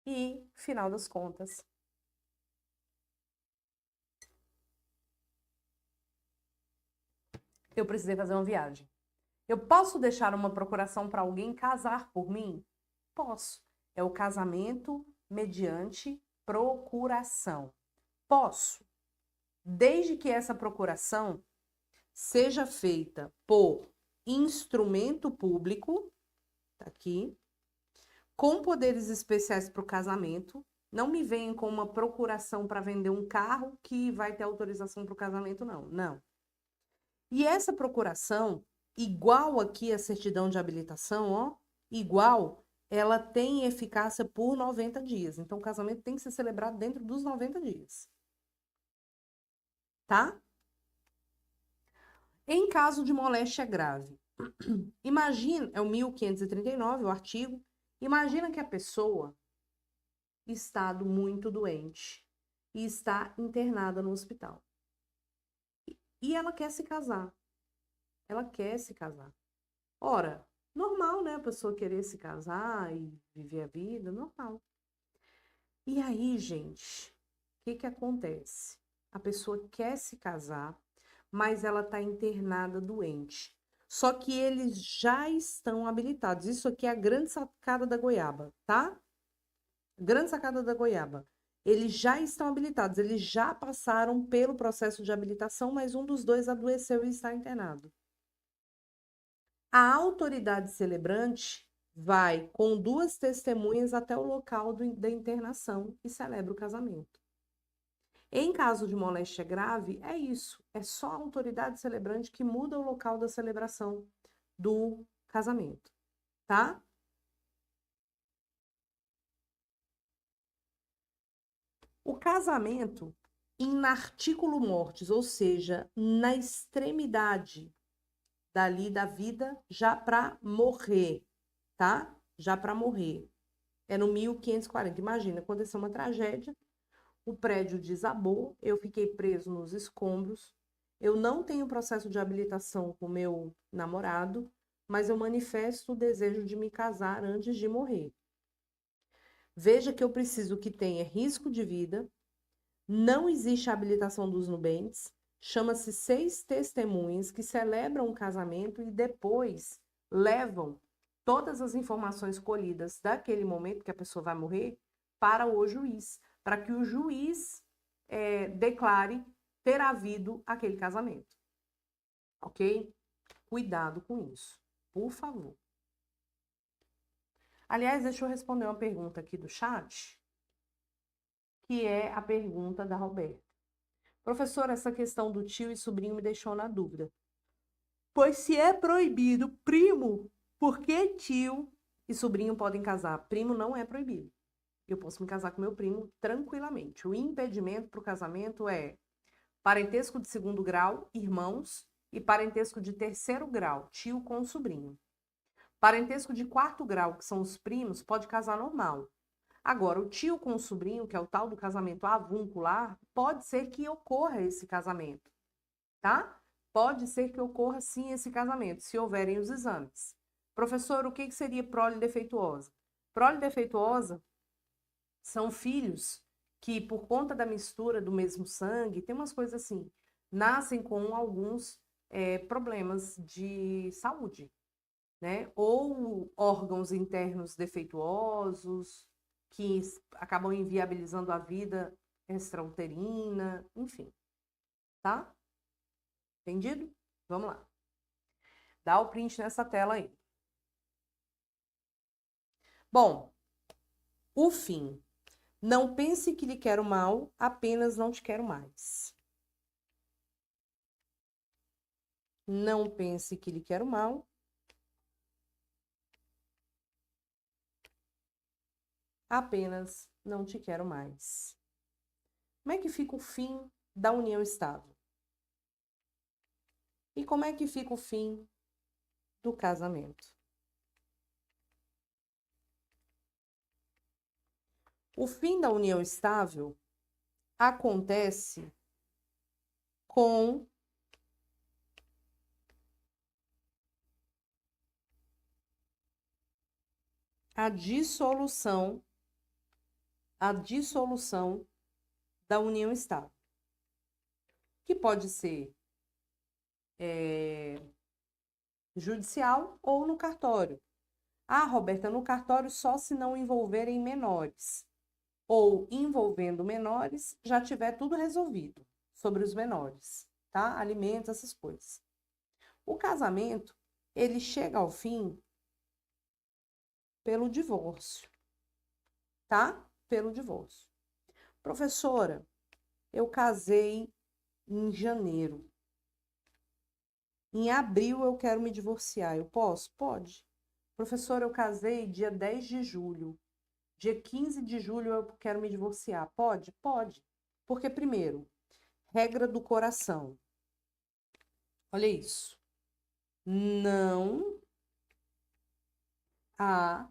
E, final das contas, eu precisei fazer uma viagem. Eu posso deixar uma procuração para alguém casar por mim? Posso. É o casamento mediante procuração. Posso. Desde que essa procuração seja feita por instrumento público, tá aqui, com poderes especiais para o casamento. Não me venham com uma procuração para vender um carro que vai ter autorização para o casamento, não. Não. E essa procuração, igual aqui a certidão de habilitação, ó, igual, ela tem eficácia por 90 dias. Então, o casamento tem que ser celebrado dentro dos 90 dias. Tá? Em caso de moléstia grave, imagina, é o 1539, o artigo, imagina que a pessoa está muito doente e está internada no hospital. E ela quer se casar. Ela quer se casar. Ora, normal, né? A pessoa querer se casar e viver a vida, normal. E aí, gente, o que que acontece? A pessoa quer se casar, mas ela está internada doente. Só que eles já estão habilitados. Isso aqui é a grande sacada da goiaba, tá? Grande sacada da goiaba. Eles já estão habilitados, eles já passaram pelo processo de habilitação, mas um dos dois adoeceu e está internado. A autoridade celebrante vai com 2 testemunhas até o local da internação e celebra o casamento. Em caso de moléstia grave, é isso. É só a autoridade celebrante que muda o local da celebração do casamento, tá? O casamento em artículo mortis, ou seja, na extremidade dali da vida, já para morrer, tá? Já para morrer. É no 1540. Imagina, aconteceu uma tragédia, o prédio desabou, eu fiquei preso nos escombros, eu não tenho processo de habilitação com meu namorado, mas eu manifesto o desejo de me casar antes de morrer. Veja que eu preciso que tenha risco de vida, não existe habilitação dos nubentes, chama-se 6 testemunhas que celebram o casamento e depois levam todas as informações colhidas daquele momento que a pessoa vai morrer para o juiz, para que o juiz declare ter havido aquele casamento. Ok? Cuidado com isso, por favor. Aliás, deixa eu responder uma pergunta aqui do chat, que é a pergunta da Roberta. Professora, essa questão do tio e sobrinho me deixou na dúvida. Pois se é proibido primo, por que tio e sobrinho podem casar? Primo não é proibido. Eu posso me casar com meu primo tranquilamente. O impedimento para o casamento é parentesco de 2º grau, irmãos, e parentesco de 3º grau, tio com sobrinho. Parentesco de 4º grau, que são os primos, pode casar normal. Agora, o tio com o sobrinho, que é o tal do casamento avuncular, pode ser que ocorra esse casamento, tá? Pode ser que ocorra sim esse casamento, se houverem os exames. Professor, o que seria prole defeituosa? Prole defeituosa são filhos que, por conta da mistura do mesmo sangue, tem umas coisas assim, nascem com alguns problemas de saúde, né? Ou órgãos internos defeituosos, que acabam inviabilizando a vida extrauterina, enfim, tá? Entendido? Vamos lá. Dá o print nessa tela aí. Bom, o fim. Não pense que lhe quero mal, apenas não te quero mais. Não pense que lhe quero mal, apenas não te quero mais. Como é que fica o fim da união estável? E como é que fica o fim do casamento? O fim da união estável acontece com a dissolução da união estável, que pode ser judicial ou no cartório. Ah, Roberta, no cartório só se não envolverem menores. Ou envolvendo menores, já tiver tudo resolvido sobre os menores, tá? Alimentos, essas coisas. O casamento, ele chega ao fim pelo divórcio, tá? Pelo divórcio. Professora, eu casei em janeiro. Em abril eu quero me divorciar. Eu posso? Pode. Professora, eu casei dia 10 de julho. Dia 15 de julho eu quero me divorciar. Pode? Pode. Porque, primeiro, regra do coração. Olha isso. Não há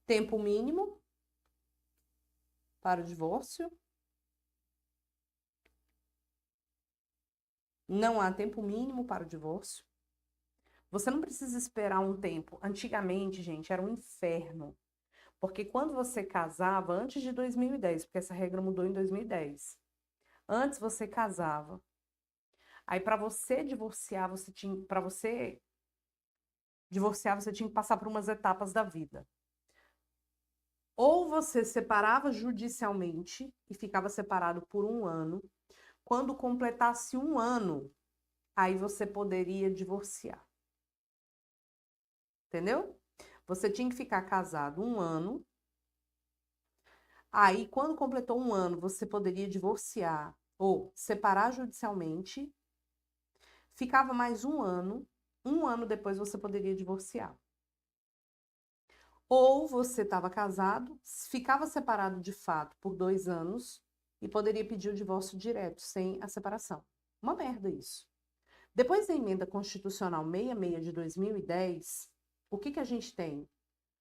tempo mínimo para o divórcio. Não há tempo mínimo para o divórcio. Você não precisa esperar um tempo. Antigamente, gente, era um inferno. Porque quando você casava, antes de 2010, porque essa regra mudou em 2010, antes você casava. Aí, para você divorciar, você tinha que passar por umas etapas da vida. Ou você separava judicialmente e ficava separado por um ano. Quando completasse um ano, aí você poderia divorciar. Entendeu? Você tinha que ficar casado um ano. Aí, quando completou um ano, você poderia divorciar ou separar judicialmente. Ficava mais um ano depois você poderia divorciar. Ou você estava casado, ficava separado de fato por 2 anos e poderia pedir o divórcio direto, sem a separação. Uma merda isso. Depois da emenda constitucional 66 de 2010, o que a gente tem?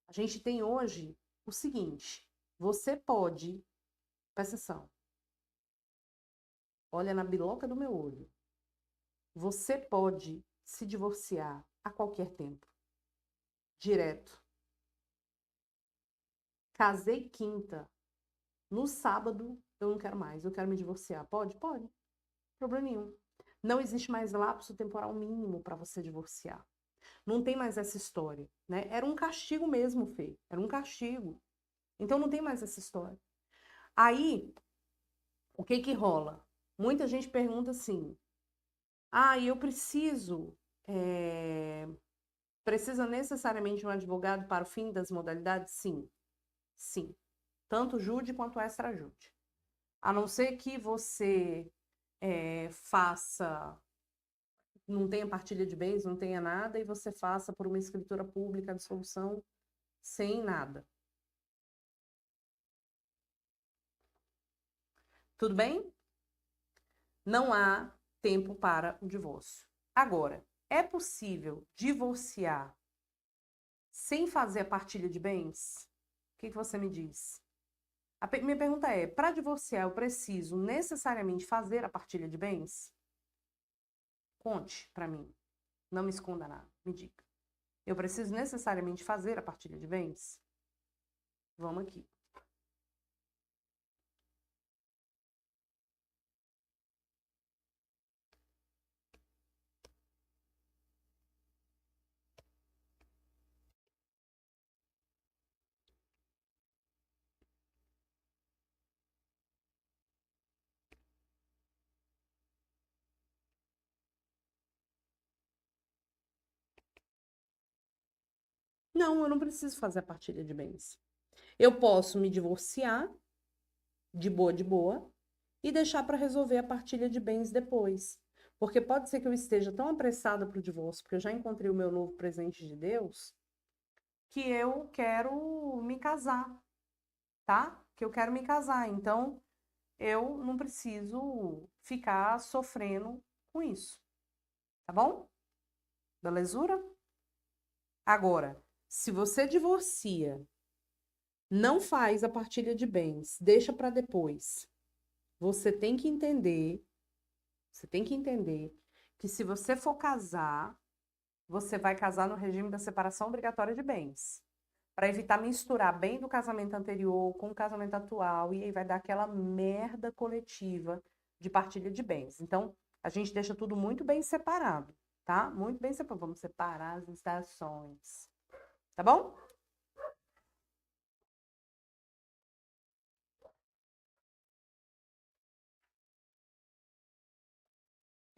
A gente tem hoje o seguinte: você pode, presta atenção, olha na biloca do meu olho, você pode se divorciar a qualquer tempo, direto. Casei quinta, no sábado eu não quero mais, eu quero me divorciar. Pode? Pode. Problema nenhum. Não existe mais lapso temporal mínimo para você divorciar. Não tem mais essa história, né? Era um castigo mesmo, Fê. Era um castigo. Então não tem mais essa história. Aí, o que que rola? Muita gente pergunta assim: ah, eu precisa necessariamente de um advogado para o fim das modalidades? Sim. Sim. Tanto júri quanto extrajúri. A não ser que você não tenha partilha de bens, não tenha nada, e você faça por uma escritura pública a dissolução sem nada. Tudo bem? Não há tempo para o divórcio. Agora, é possível divorciar sem fazer a partilha de bens? O que você me diz? Minha pergunta é, para divorciar, eu preciso necessariamente fazer a partilha de bens? Conte para mim. Não me esconda nada. Me diga. Eu preciso necessariamente fazer a partilha de bens? Vamos aqui. Não, eu não preciso fazer a partilha de bens. Eu posso me divorciar de boa, e deixar para resolver a partilha de bens depois. Porque pode ser que eu esteja tão apressada para o divórcio, porque eu já encontrei o meu novo presente de Deus, que eu quero me casar, tá? Que eu quero me casar. Então, eu não preciso ficar sofrendo com isso, tá bom? Belezura? Agora, se você divorcia, não faz a partilha de bens, deixa para depois. Você tem que entender que se você for casar, você vai casar no regime da separação obrigatória de bens, para evitar misturar bem do casamento anterior com o casamento atual, e aí vai dar aquela merda coletiva de partilha de bens. Então, a gente deixa tudo muito bem separado, tá? Muito bem separado. Vamos separar as estações, tá bom?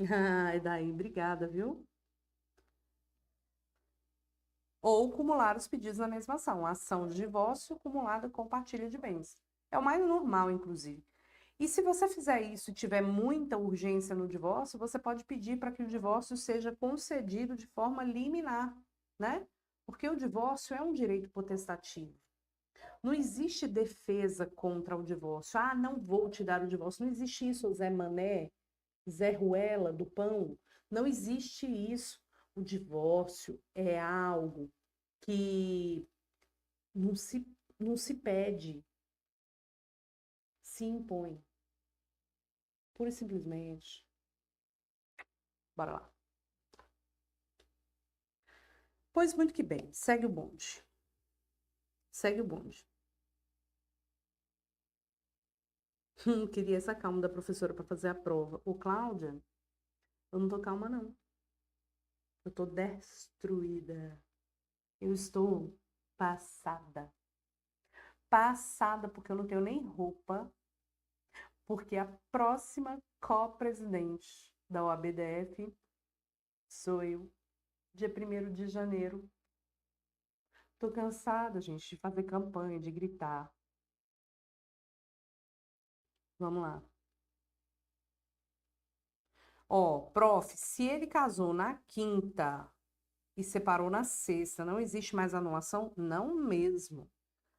Ai, daí, obrigada, viu? Ou cumular os pedidos na mesma ação. Ação de divórcio acumulada com partilha de bens. É o mais normal, inclusive. E se você fizer isso e tiver muita urgência no divórcio, você pode pedir para que o divórcio seja concedido de forma liminar, né? Porque o divórcio é um direito potestativo. Não existe defesa contra o divórcio. Ah, não vou te dar o divórcio. Não existe isso, Zé Mané, Zé Ruela do pão. Não existe isso. O divórcio é algo que não se, não se pede, se impõe. Pura e simplesmente. Bora lá. Pois muito que bem, segue o bonde. Segue o bonde. Queria essa calma da professora para fazer a prova. Ô, Cláudia, eu não tô calma, não. Eu tô destruída. Eu estou passada. Passada porque eu não tenho nem roupa, porque a próxima co-presidente da OABDF sou eu, dia 1º de janeiro. Tô cansada, gente, de fazer campanha, de gritar. Vamos lá. Ó, prof, se ele casou na quinta e separou na sexta, não existe mais anulação? Não mesmo.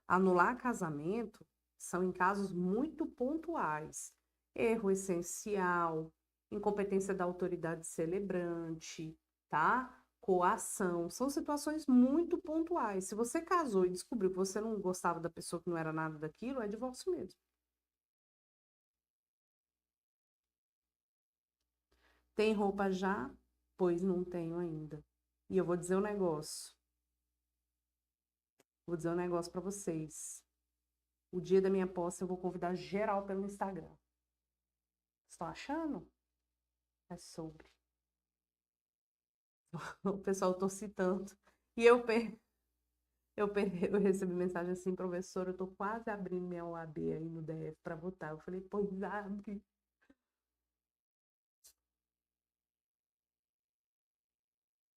Anular casamento são em casos muito pontuais. Erro essencial, incompetência da autoridade celebrante, tá? Coação, são situações muito pontuais. Se você casou e descobriu que você não gostava da pessoa, que não era nada daquilo, é divórcio mesmo. Tem roupa já? Pois não tenho ainda. E eu vou dizer um negócio. Vou dizer um negócio para vocês. O dia da minha posse eu vou convidar geral pelo Instagram. Estão achando? É sobre. O pessoal tô citando. E eu recebi mensagem assim, professor, eu tô quase abrindo minha OAB aí no DF para votar. Eu falei, pois abre.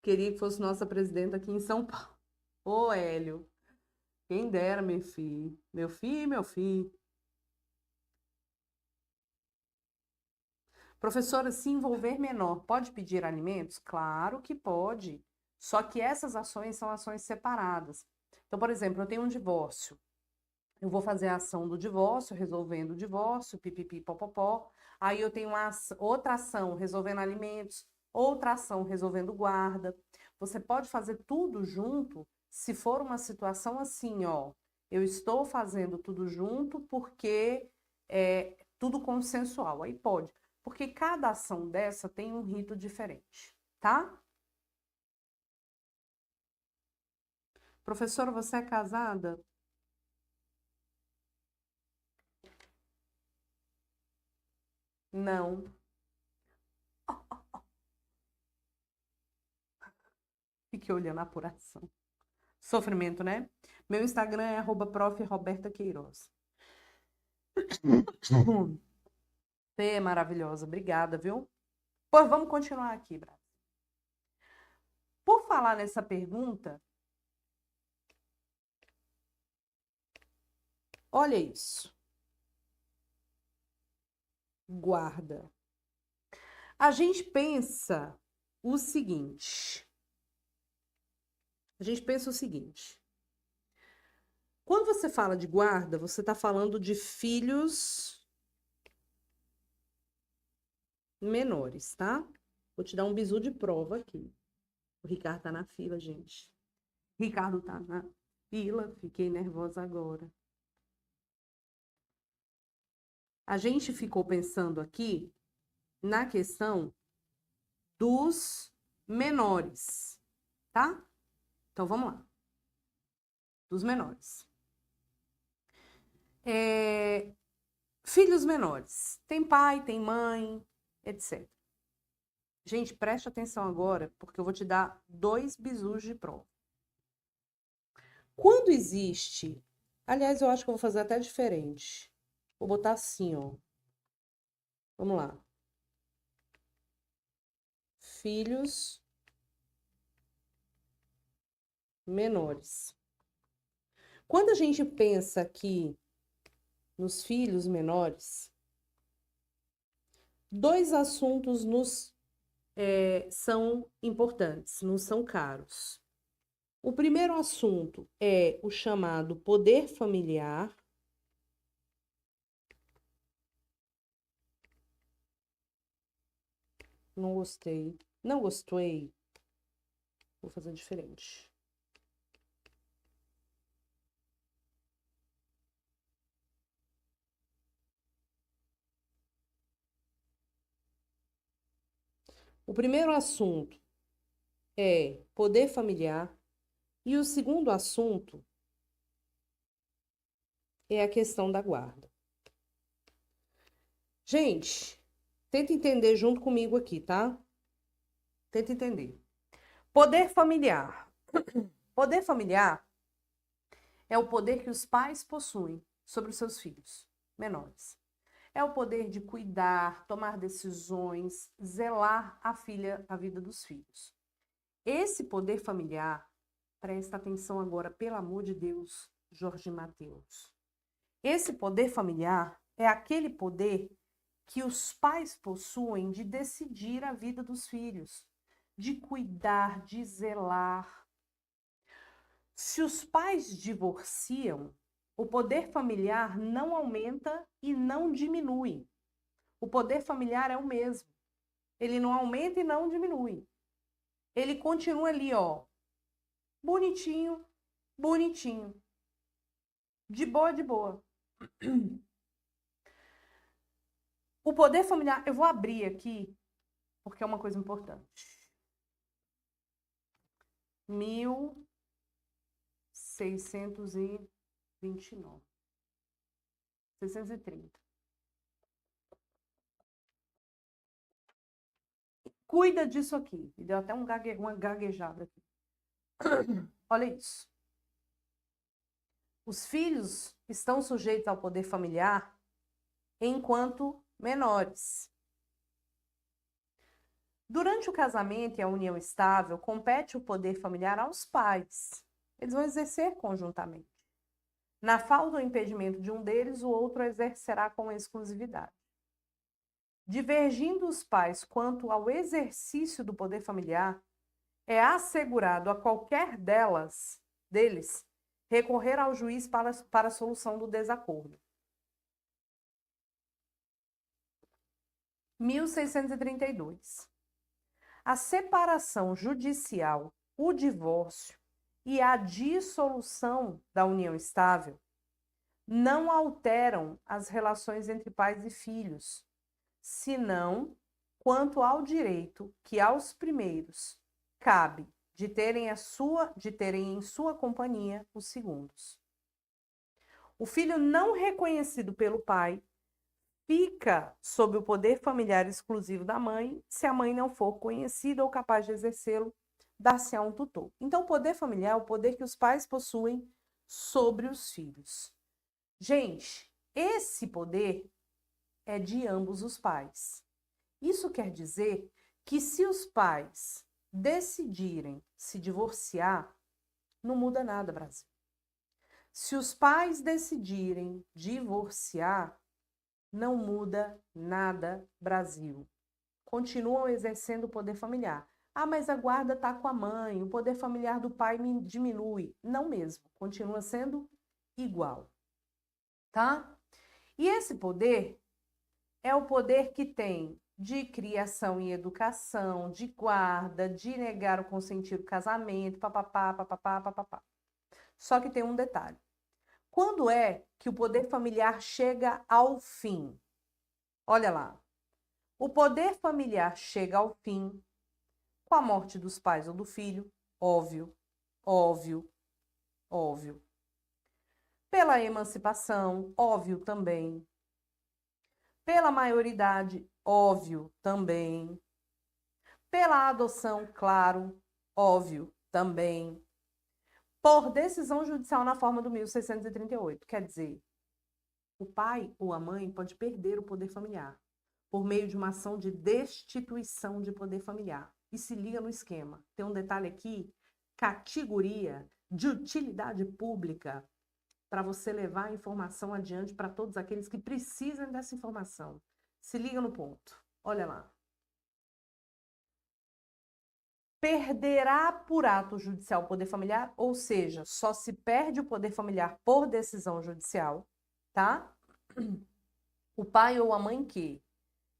Queria que fosse nossa presidenta aqui em São Paulo. Ô, Hélio, quem dera, meu filho. Meu filho, meu filho. Professora, se envolver menor, pode pedir alimentos? Claro que pode. Só que essas ações são ações separadas. Então, por exemplo, eu tenho um divórcio. Eu vou fazer a ação do divórcio, resolvendo o divórcio, pipipi, popopó. Aí eu tenho outra ação resolvendo alimentos, outra ação resolvendo guarda. Você pode fazer tudo junto se for uma situação assim, ó, Eu estou fazendo tudo junto porque é tudo consensual. Aí pode. Porque cada ação dessa tem um rito diferente, tá? Professora, você é casada? Não. Fiquei olhando a apuração. Sofrimento, né? Meu Instagram é @prof. Roberta Queiroz. Você é maravilhosa. Obrigada, viu? Pois vamos continuar aqui, Bra. Por falar nessa pergunta, olha isso. Guarda. A gente pensa o seguinte. A gente pensa o seguinte. Quando você fala de guarda, você está falando de filhos menores, tá? Vou te dar um bizu de prova aqui. O Ricardo tá na fila, gente. Ricardo tá na fila, fiquei nervosa agora. A gente ficou pensando aqui na questão dos menores, tá? Então vamos lá. Dos menores. Filhos menores. Tem pai, tem mãe, etc. Gente, preste atenção agora, porque eu vou te dar 2 bizus de prova. Quando existe... Aliás, eu acho que eu vou fazer até diferente. Vou botar assim, ó. Vamos lá. Filhos menores. Quando a gente pensa aqui nos filhos menores, 2 assuntos são importantes, nos são caros. O primeiro assunto é o chamado poder familiar. Não gostei. Não gostei. Vou fazer diferente. O primeiro assunto é poder familiar. E o segundo assunto é a questão da guarda. Gente, tenta entender junto comigo aqui, tá? Tenta entender. Poder familiar. Poder familiar é o poder que os pais possuem sobre os seus filhos menores. É o poder de cuidar, tomar decisões, zelar a vida dos filhos. Esse poder familiar, presta atenção agora, pelo amor de Deus, Jorge Mateus. Esse poder familiar é aquele poder que os pais possuem de decidir a vida dos filhos, de cuidar, de zelar. Se os pais divorciam, o poder familiar não aumenta e não diminui. O poder familiar é o mesmo. Ele não aumenta e não diminui. Ele continua ali, ó, bonitinho, bonitinho. De boa, de boa. O poder familiar, eu vou abrir aqui, porque é uma coisa importante. 1629. 630. Cuida disso aqui. Me deu até uma gaguejada aqui. Olha isso. Os filhos estão sujeitos ao poder familiar enquanto menores. Durante o casamento e a união estável, compete o poder familiar aos pais. Eles vão exercer conjuntamente. Na falta ou impedimento de um deles, o outro exercerá com exclusividade. Divergindo os pais quanto ao exercício do poder familiar, é assegurado a qualquer deles recorrer ao juiz para a solução do desacordo. 1632. A separação judicial, o divórcio e a dissolução da união estável não alteram as relações entre pais e filhos, senão quanto ao direito que aos primeiros cabe de terem em sua companhia os segundos. O filho não reconhecido pelo pai fica sob o poder familiar exclusivo da mãe, se a mãe não for conhecida ou capaz de exercê-lo, dar-se-á um tutor. Então, o poder familiar é o poder que os pais possuem sobre os filhos. Gente, esse poder é de ambos os pais. Isso quer dizer que se os pais decidirem se divorciar, não muda nada, Brasil. Se os pais decidirem divorciar, não muda nada, Brasil. Continuam exercendo o poder familiar. Ah, mas a guarda está com a mãe, o poder familiar do pai diminui. Não mesmo, continua sendo igual. Tá? E esse poder é o poder que tem de criação e educação, de guarda, de negar o consentir do casamento, papapá, papapá, papapá. Só que tem um detalhe. Quando é que o poder familiar chega ao fim? Olha lá. O poder familiar chega ao fim com a morte dos pais ou do filho, óbvio, óbvio, óbvio. Pela emancipação, óbvio também. Pela maioridade, óbvio também. Pela adoção, claro, óbvio também. Por decisão judicial na forma do 1638, quer dizer, o pai ou a mãe pode perder o poder familiar por meio de uma ação de destituição de poder familiar. E se liga no esquema. Tem um detalhe aqui, categoria de utilidade pública, para você levar a informação adiante para todos aqueles que precisam dessa informação. Se liga no ponto. Olha lá. Perderá por ato judicial o poder familiar, ou seja, só se perde o poder familiar por decisão judicial, tá? O pai ou a mãe que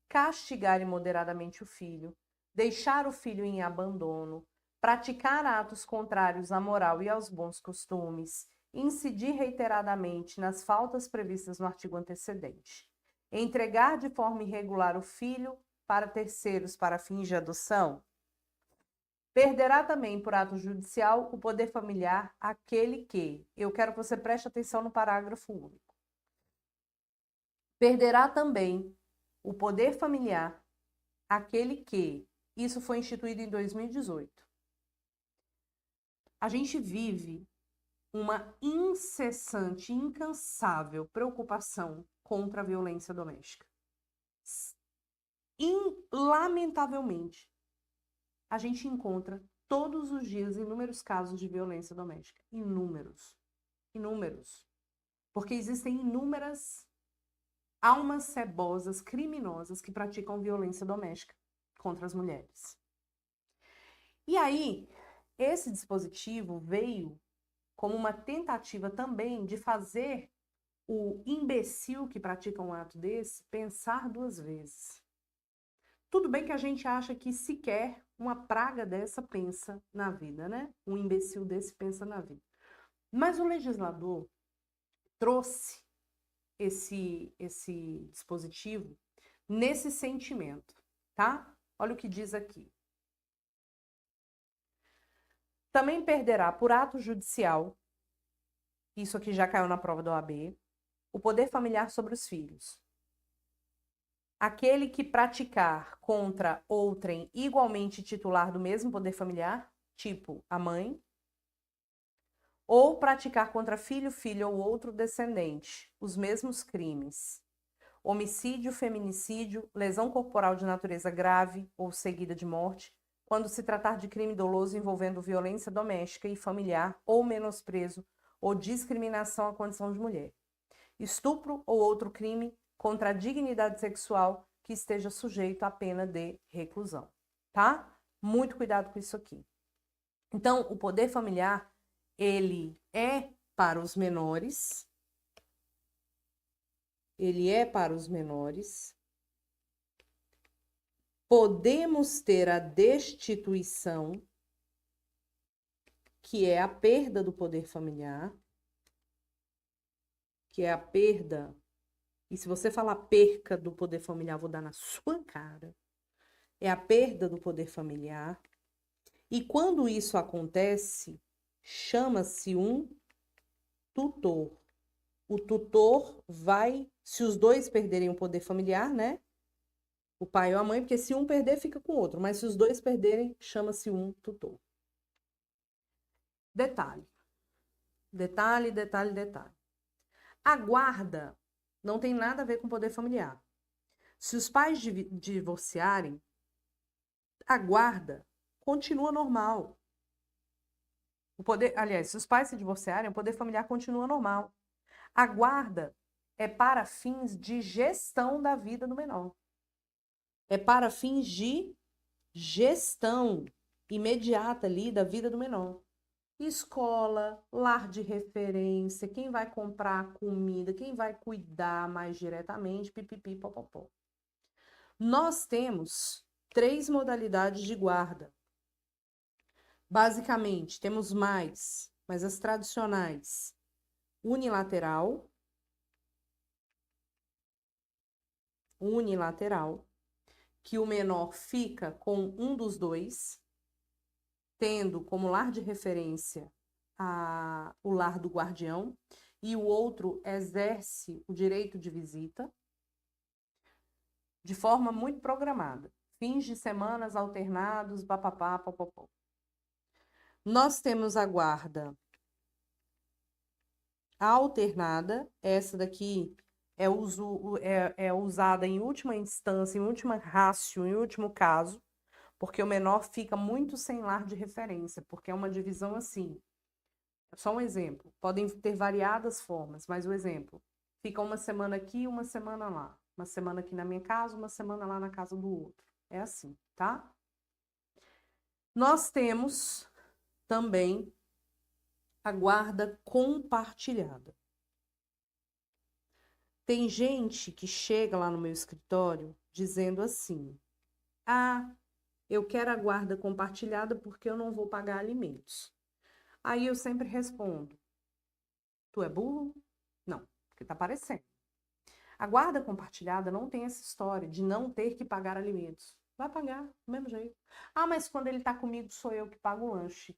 castigar imoderadamente o filho, deixar o filho em abandono, praticar atos contrários à moral e aos bons costumes, incidir reiteradamente nas faltas previstas no artigo antecedente, entregar de forma irregular o filho para terceiros para fins de adoção, perderá também por ato judicial o poder familiar aquele que, eu quero que você preste atenção no parágrafo único, perderá também o poder familiar aquele que, isso foi instituído em 2018. A gente vive uma incessante, incansável preocupação contra a violência doméstica. Lamentavelmente, a gente encontra todos os dias inúmeros casos de violência doméstica. Inúmeros. Inúmeros. Porque existem inúmeras almas cebosas, criminosas, que praticam violência doméstica contra as mulheres. E aí, esse dispositivo veio como uma tentativa também de fazer o imbecil que pratica um ato desse pensar duas vezes. Tudo bem que a gente acha que sequer uma praga dessa pensa na vida, né? Um imbecil desse pensa na vida. Mas o legislador trouxe esse dispositivo nesse sentimento, tá? Olha o que diz aqui. Também perderá por ato judicial, isso aqui já caiu na prova da OAB, o poder familiar sobre os filhos. Aquele que praticar contra outrem igualmente titular do mesmo poder familiar, tipo a mãe, ou praticar contra filho, filha ou outro descendente os mesmos crimes: homicídio, feminicídio, lesão corporal de natureza grave ou seguida de morte, quando se tratar de crime doloso envolvendo violência doméstica e familiar ou menosprezo ou discriminação à condição de mulher, estupro ou outro crime contra a dignidade sexual que esteja sujeito à pena de reclusão, tá? Muito cuidado com isso aqui. Então, o poder familiar, ele é para os menores, podemos ter a destituição, que é a perda do poder familiar, que é a perda, e se você falar perca do poder familiar, eu vou dar na sua cara, é a perda do poder familiar, e quando isso acontece, chama-se um tutor. O tutor vai, se os dois perderem o poder familiar, né? O pai ou a mãe, porque se um perder, fica com o outro, mas se os dois perderem, chama-se um tutor. Detalhe. Detalhe, detalhe, detalhe. A guarda não tem nada a ver com poder familiar. Se os pais divorciarem, a guarda continua normal. O poder, aliás, se os pais se divorciarem, o poder familiar continua normal. A guarda é para fins de gestão da vida do menor. É para fins de gestão imediata ali da vida do menor. Escola, lar de referência, quem vai comprar comida, quem vai cuidar mais diretamente, pipipi, popopó. Nós temos 3 modalidades de guarda. Basicamente, temos mais, mas as tradicionais. Unilateral, que o menor fica com um dos dois, tendo como lar de referência o lar do guardião, e o outro exerce o direito de visita de forma muito programada. Fins de semanas alternados, papapá, popopó. Nós temos a guarda alternada, essa daqui é usada em última instância, em última ratio, em último caso, porque o menor fica muito sem lar de referência, porque é uma divisão assim. Só um exemplo, podem ter variadas formas, mas o exemplo, fica uma semana aqui, uma semana lá. Uma semana aqui na minha casa, uma semana lá na casa do outro. É assim, tá? Nós temos também a guarda compartilhada. Tem gente que chega lá no meu escritório dizendo assim: ah, eu quero a guarda compartilhada porque eu não vou pagar alimentos. Aí eu sempre respondo: tu é burro? Não, porque tá parecendo. A guarda compartilhada não tem essa história de não ter que pagar alimentos. Vai pagar, do mesmo jeito. Ah, mas quando ele tá comigo, sou eu que pago o lanche.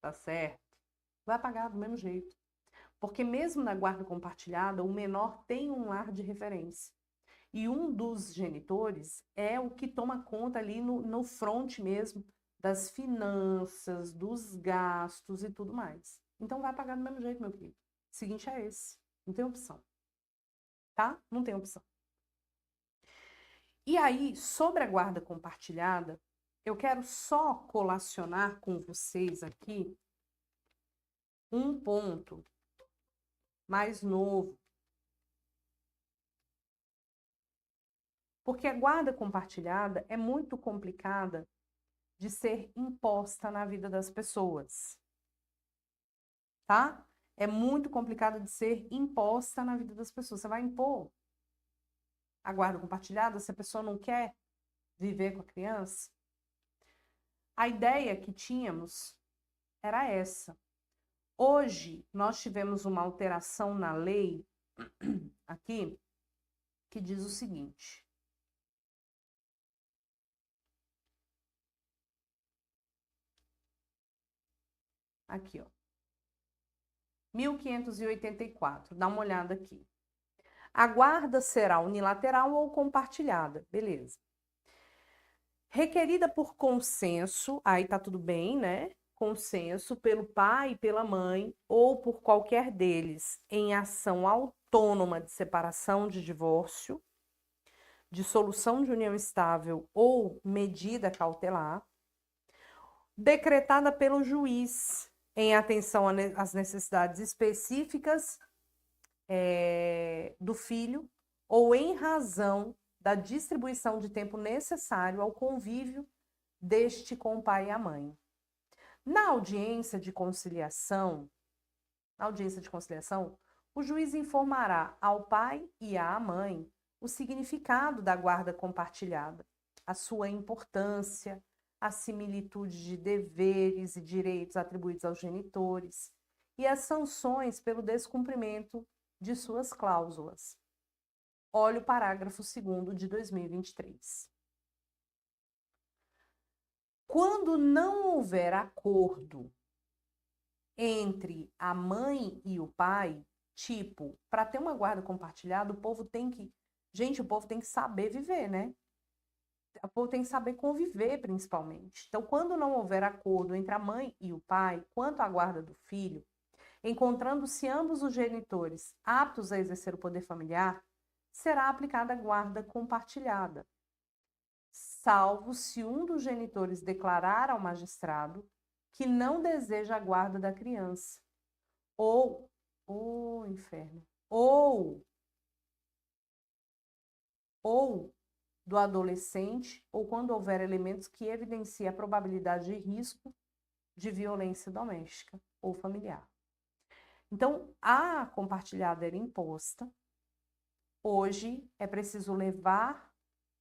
Tá certo? Vai pagar do mesmo jeito. Porque mesmo na guarda compartilhada, o menor tem um lar de referência. E um dos genitores é o que toma conta ali no front mesmo das finanças, dos gastos e tudo mais. Então vai pagar do mesmo jeito, meu querido. O seguinte é esse. Não tem opção. Tá? Não tem opção. E aí, sobre a guarda compartilhada, eu quero só colacionar com vocês aqui um ponto mais novo. Porque a guarda compartilhada é muito complicada de ser imposta na vida das pessoas. Tá? É muito complicada de ser imposta na vida das pessoas. Você vai impor a guarda compartilhada se a pessoa não quer viver com a criança? A ideia que tínhamos era essa. Hoje, nós tivemos uma alteração na lei aqui que diz o seguinte. Aqui, ó. 1584. Dá uma olhada aqui. A guarda será unilateral ou compartilhada. Beleza. Requerida por consenso, aí tá tudo bem, né? Consenso pelo pai e pela mãe, ou por qualquer deles, em ação autônoma de separação, de divórcio, de solução de união estável ou medida cautelar, decretada pelo juiz em atenção às necessidades específicas do filho ou em razão da distribuição de tempo necessário ao convívio deste com o pai e a mãe. Na audiência de conciliação, o juiz informará ao pai e à mãe o significado da guarda compartilhada, a sua importância, a similitude de deveres e direitos atribuídos aos genitores e as sanções pelo descumprimento de suas cláusulas. Olha o parágrafo 2º de 2023. Quando não houver acordo entre a mãe e o pai, tipo, para ter uma guarda compartilhada, o povo tem que... Gente, o povo tem que saber viver, né? O povo tem que saber conviver, principalmente. Então, quando não houver acordo entre a mãe e o pai quanto à guarda do filho, encontrando-se ambos os genitores aptos a exercer o poder familiar, será aplicada a guarda compartilhada, salvo se um dos genitores declarar ao magistrado que não deseja a guarda da criança, ou inferno, ou do adolescente, ou quando houver elementos que evidenciem a probabilidade de risco de violência doméstica ou familiar. Então, a compartilhada era imposta. Hoje é preciso levar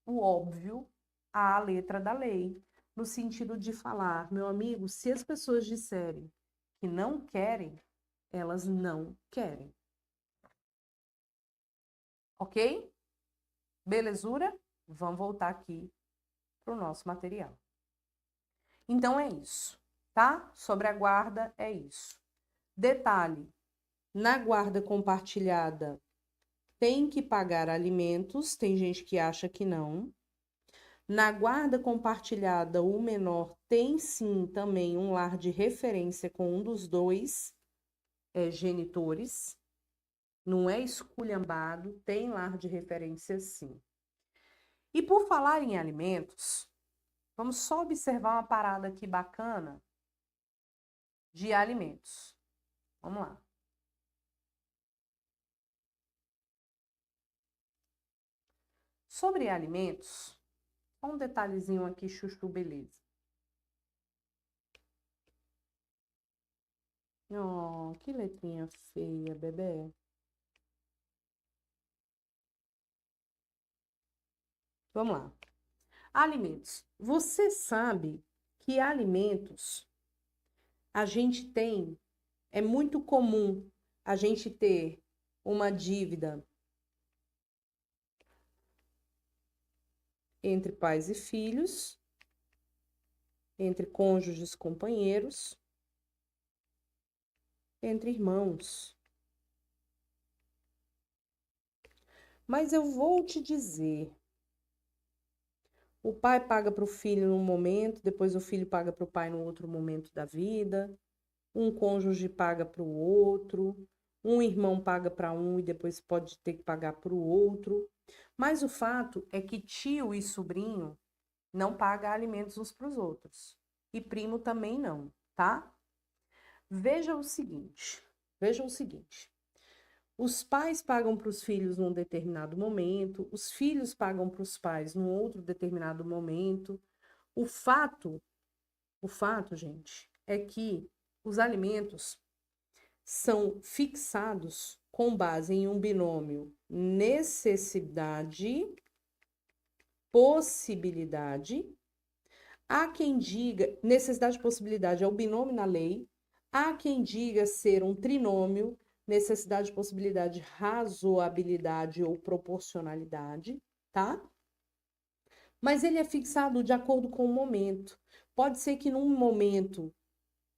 o óbvio à letra da lei, no sentido de falar, meu amigo, se as pessoas disserem que não querem, elas não querem. Ok? Belezura? Vamos voltar aqui para o nosso material. Então é isso, tá? Sobre a guarda é isso. Detalhe, na guarda compartilhada tem que pagar alimentos, tem gente que acha que não. Na guarda compartilhada, o menor tem sim também um lar de referência com um dos dois genitores, não é esculhambado, tem lar de referência sim. E por falar em alimentos, vamos só observar uma parada aqui bacana de alimentos. Vamos lá. Sobre alimentos, só um detalhezinho aqui, chuchu, beleza. Oh, que letrinha feia, bebê. Vamos lá. Alimentos. Você sabe que alimentos a gente tem, é muito comum a gente ter uma dívida entre pais e filhos, entre cônjuges, companheiros, entre irmãos. Mas eu vou te dizer, o pai paga para o filho num momento, depois o filho paga para o pai num outro momento da vida, um cônjuge paga para o outro, um irmão paga para um e depois pode ter que pagar para o outro. Mas o fato é que tio e sobrinho não pagam alimentos uns para os outros. E primo também não, tá? Veja o seguinte. Os pais pagam para os filhos num determinado momento, os filhos pagam para os pais num outro determinado momento. O fato, gente, é que os alimentos são fixados com base em um binômio necessidade-possibilidade. Há quem diga, necessidade-possibilidade é o binômio na lei, há quem diga ser um trinômio, necessidade, possibilidade, razoabilidade ou proporcionalidade, tá? Mas ele é fixado de acordo com o momento. Pode ser que num momento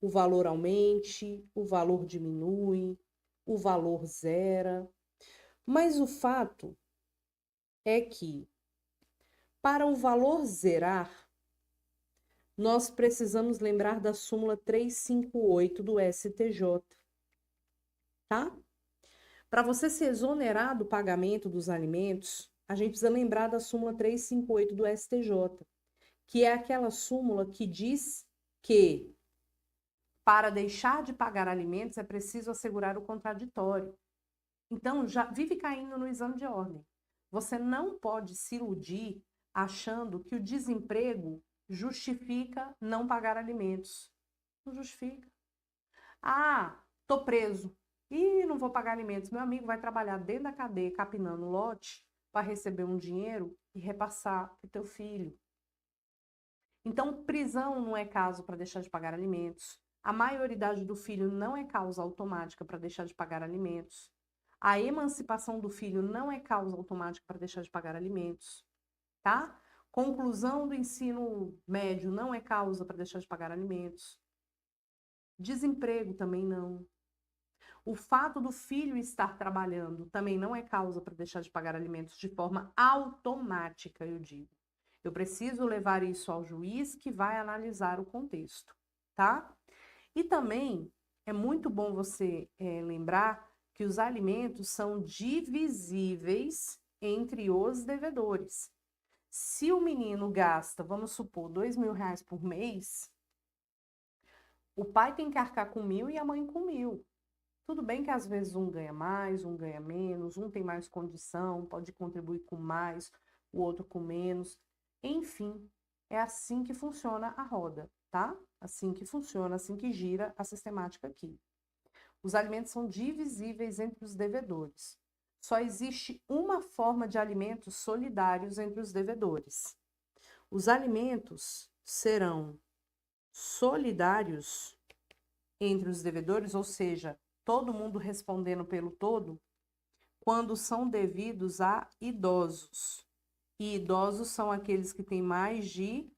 o valor aumente, o valor diminui, o valor zera. Mas o fato é que, para o valor zerar, nós precisamos lembrar da súmula 358 do STJ, tá? Para você se exonerar do pagamento dos alimentos, a gente precisa lembrar da súmula 358 do STJ, que é aquela súmula que diz que para deixar de pagar alimentos é preciso assegurar o contraditório. Então, já vive caindo no exame de ordem. Você não pode se iludir achando que o desemprego justifica não pagar alimentos. Não justifica. Ah, tô preso. Ih, não vou pagar alimentos. Meu amigo vai trabalhar dentro da cadeia, capinando lote, para receber um dinheiro e repassar para o teu filho. Então, prisão não é caso para deixar de pagar alimentos. A maioridade do filho não é causa automática para deixar de pagar alimentos. A emancipação do filho não é causa automática para deixar de pagar alimentos, tá? Conclusão do ensino médio não é causa para deixar de pagar alimentos. Desemprego também não. O fato do filho estar trabalhando também não é causa para deixar de pagar alimentos de forma automática, eu digo. Eu preciso levar isso ao juiz que vai analisar o contexto, tá? E também é muito bom você lembrar que os alimentos são divisíveis entre os devedores. Se o menino gasta, vamos supor, R$ 2.000 por mês, o pai tem que arcar com 1.000 e a mãe com 1.000. Tudo bem que às vezes um ganha mais, um ganha menos, um tem mais condição, pode contribuir com mais, o outro com menos. Enfim, é assim que funciona a roda, tá? Assim que funciona, assim que gira a sistemática aqui. Os alimentos são divisíveis entre os devedores. Só existe uma forma de alimentos solidários entre os devedores. Os alimentos serão solidários entre os devedores, ou seja, todo mundo respondendo pelo todo, quando são devidos a idosos. E idosos são aqueles que têm mais de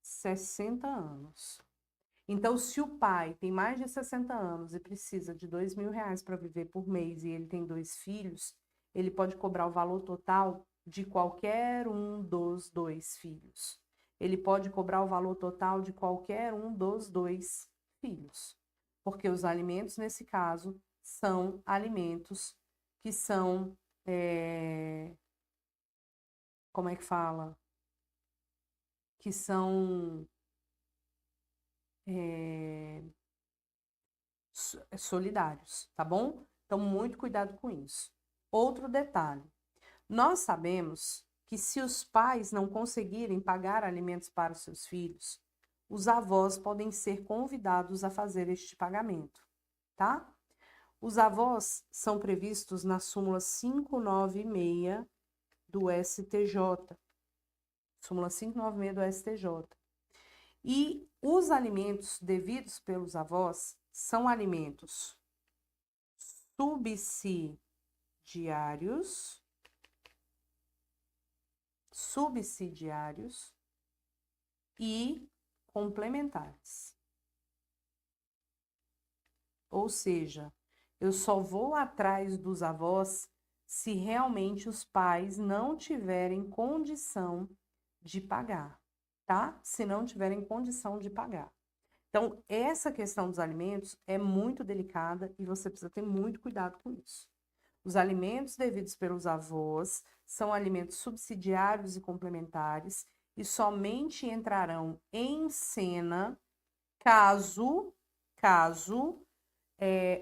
60 anos. Então, se o pai tem mais de 60 anos e precisa de R$ 2.000 para viver por mês e ele tem 2 filhos, ele pode cobrar o valor total de qualquer um dos 2 filhos. Ele pode cobrar o valor total de qualquer um dos 2 filhos. Porque os alimentos, nesse caso, são alimentos que são, como é que fala? Que são solidários, tá bom? Então, muito cuidado com isso. Outro detalhe, nós sabemos que se os pais não conseguirem pagar alimentos para os seus filhos, os avós podem ser convidados a fazer este pagamento, tá? Os avós são previstos na súmula 596 do STJ. Súmula 596 do STJ. E os alimentos devidos pelos avós são alimentos subsidiários e complementares. Ou seja, eu só vou atrás dos avós se realmente os pais não tiverem condição de pagar, tá? Se não tiverem condição de pagar. Então, essa questão dos alimentos é muito delicada e você precisa ter muito cuidado com isso. Os alimentos devidos pelos avós são alimentos subsidiários e complementares e somente entrarão em cena caso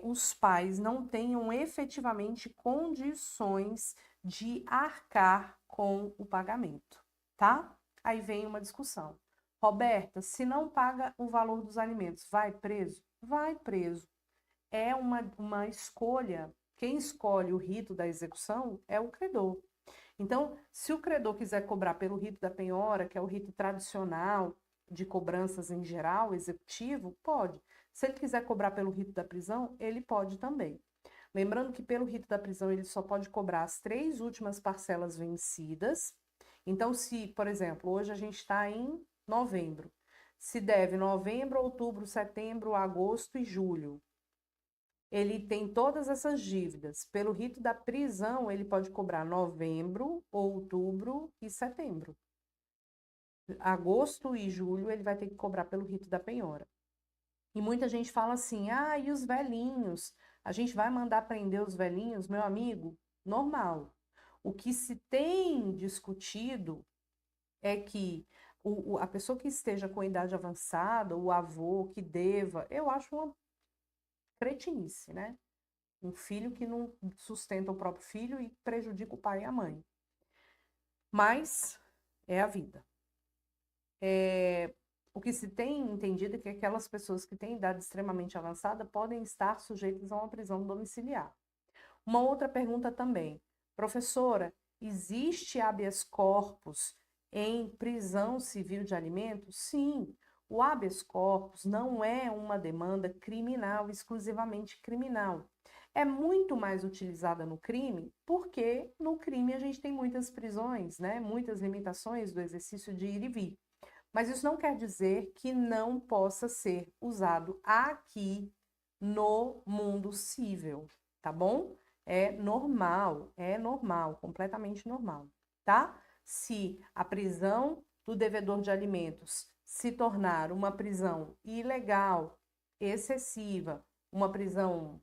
os pais não tenham efetivamente condições de arcar com o pagamento, tá? Aí vem uma discussão. Roberta, se não paga o valor dos alimentos, vai preso? Vai preso. É uma escolha. Quem escolhe o rito da execução é o credor. Então, se o credor quiser cobrar pelo rito da penhora, que é o rito tradicional de cobranças em geral, executivo, pode. Se ele quiser cobrar pelo rito da prisão, ele pode também. Lembrando que pelo rito da prisão ele só pode cobrar as 3 últimas parcelas vencidas. Então, se, por exemplo, hoje a gente está em novembro, se deve novembro, outubro, setembro, agosto e julho, ele tem todas essas dívidas. Pelo rito da prisão, ele pode cobrar novembro, outubro e setembro. Agosto e julho ele vai ter que cobrar pelo rito da penhora. E muita gente fala assim, e os velhinhos? A gente vai mandar prender os velhinhos? Meu amigo, normal. O que se tem discutido é que a pessoa que esteja com idade avançada, o avô que deva, eu acho uma cretinice, né? Um filho que não sustenta o próprio filho e prejudica o pai e a mãe. Mas é a vida. O que se tem entendido é que aquelas pessoas que têm idade extremamente avançada podem estar sujeitas a uma prisão domiciliar. Uma outra pergunta também. Professora, existe habeas corpus em prisão civil de alimentos? Sim, o habeas corpus não é uma demanda criminal, exclusivamente criminal. É muito mais utilizada no crime, porque no crime a gente tem muitas prisões, né? Muitas limitações do exercício de ir e vir. Mas isso não quer dizer que não possa ser usado aqui no mundo civil, tá bom? É normal, completamente normal, tá? Se a prisão do devedor de alimentos se tornar uma prisão ilegal, excessiva, uma prisão,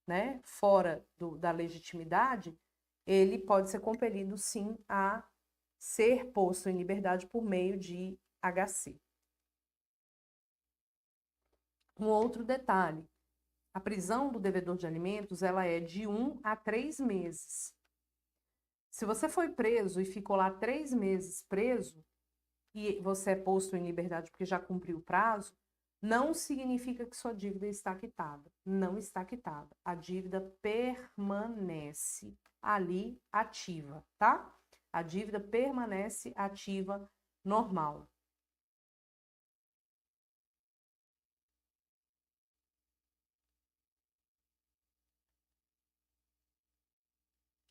né, fora da legitimidade, ele pode ser compelido, sim, a ser posto em liberdade por meio de HC. Um outro detalhe, a prisão do devedor de alimentos, ela é de 1 a 3 meses. Se você foi preso e ficou lá 3 meses preso, e você é posto em liberdade porque já cumpriu o prazo, não significa que sua dívida está quitada. Não está quitada. A dívida permanece ali ativa, tá? A dívida permanece ativa, normal.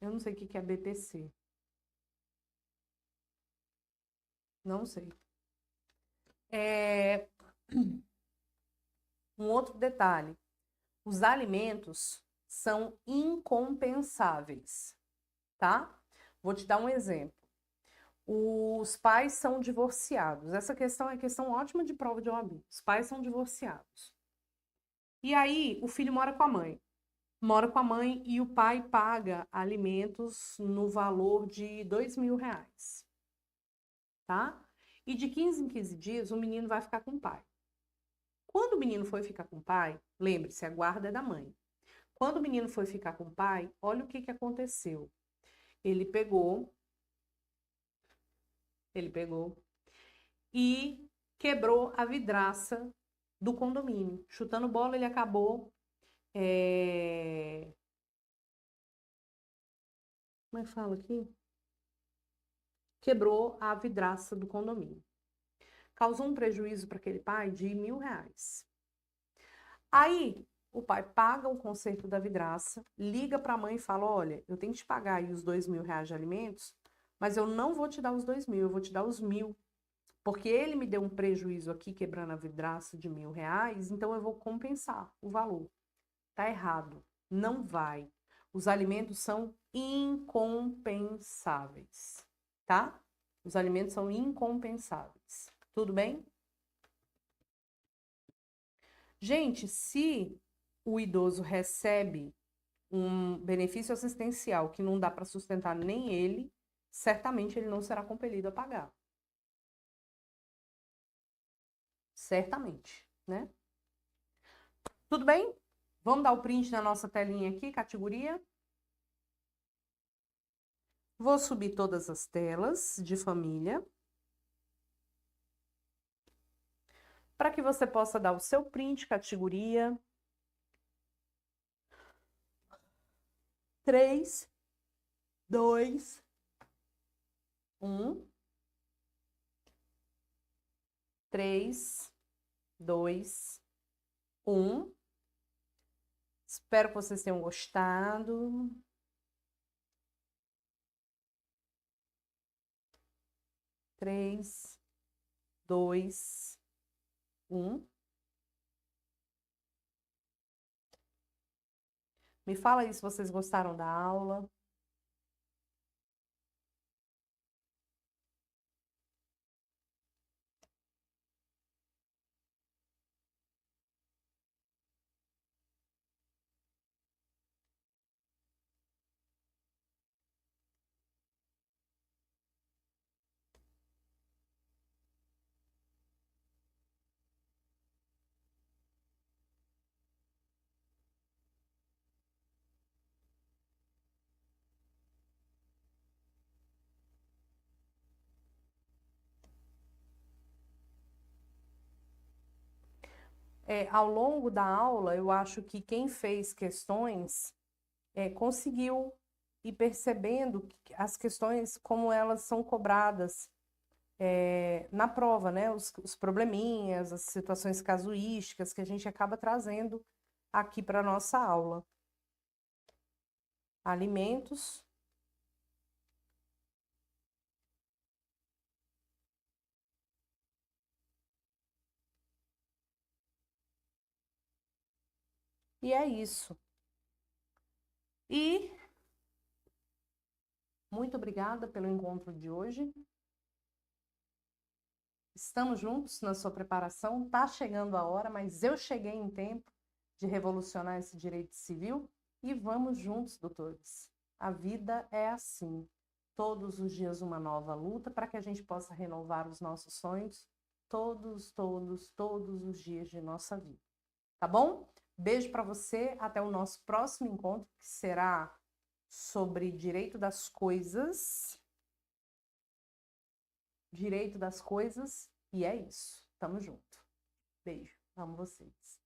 Eu não sei o que é BPC. Não sei. Um outro detalhe. Os alimentos são incompensáveis, tá? Vou te dar um exemplo. Os pais são divorciados. Essa questão é questão ótima de prova de OAB. Os pais são divorciados. E aí, o filho mora com a mãe. Mora com a mãe e o pai paga alimentos no valor de R$ 2.000, tá? E de 15 em 15 dias, o menino vai ficar com o pai. Quando o menino foi ficar com o pai, lembre-se, a guarda é da mãe. Quando o menino foi ficar com o pai, olha o que aconteceu. Ele pegou e quebrou a vidraça do condomínio. Chutando bola, ele acabou. Como é que fala aqui? Quebrou a vidraça do condomínio. Causou um prejuízo para aquele pai de R$ 1.000. Aí, o pai paga o conserto da vidraça, liga para a mãe e fala: olha, eu tenho que te pagar aí os R$ 2.000 de alimentos, mas eu não vou te dar os 2.000, eu vou te dar os 1.000. Porque ele me deu um prejuízo aqui, quebrando a vidraça de R$ 1.000, então eu vou compensar o valor. Tá errado. Não vai. Os alimentos são incompensáveis, tá? Os alimentos são incompensáveis. Tudo bem? Gente, se o idoso recebe um benefício assistencial que não dá para sustentar nem ele, certamente ele não será compelido a pagar. Certamente, né? Tudo bem? Vamos dar o print na nossa telinha aqui, categoria. Vou subir todas as telas de família, para que você possa dar o seu print, categoria. 3, 2, 1. 3, 2, 1. Espero que vocês tenham gostado. Três, dois, um. Me fala aí se vocês gostaram da aula. Ao longo da aula, eu acho que quem fez questões conseguiu ir percebendo as questões como elas são cobradas na prova, né? Os probleminhas, as situações casuísticas que a gente acaba trazendo aqui para a nossa aula. Alimentos. E é isso. E muito obrigada pelo encontro de hoje. Estamos juntos na sua preparação. Está chegando a hora, mas eu cheguei em tempo de revolucionar esse direito civil. E vamos juntos, doutores. A vida é assim. Todos os dias uma nova luta para que a gente possa renovar os nossos sonhos todos os dias de nossa vida. Tá bom? Beijo para você. Até o nosso próximo encontro, que será sobre direito das coisas. Direito das coisas. E é isso. Tamo junto. Beijo. Amo vocês.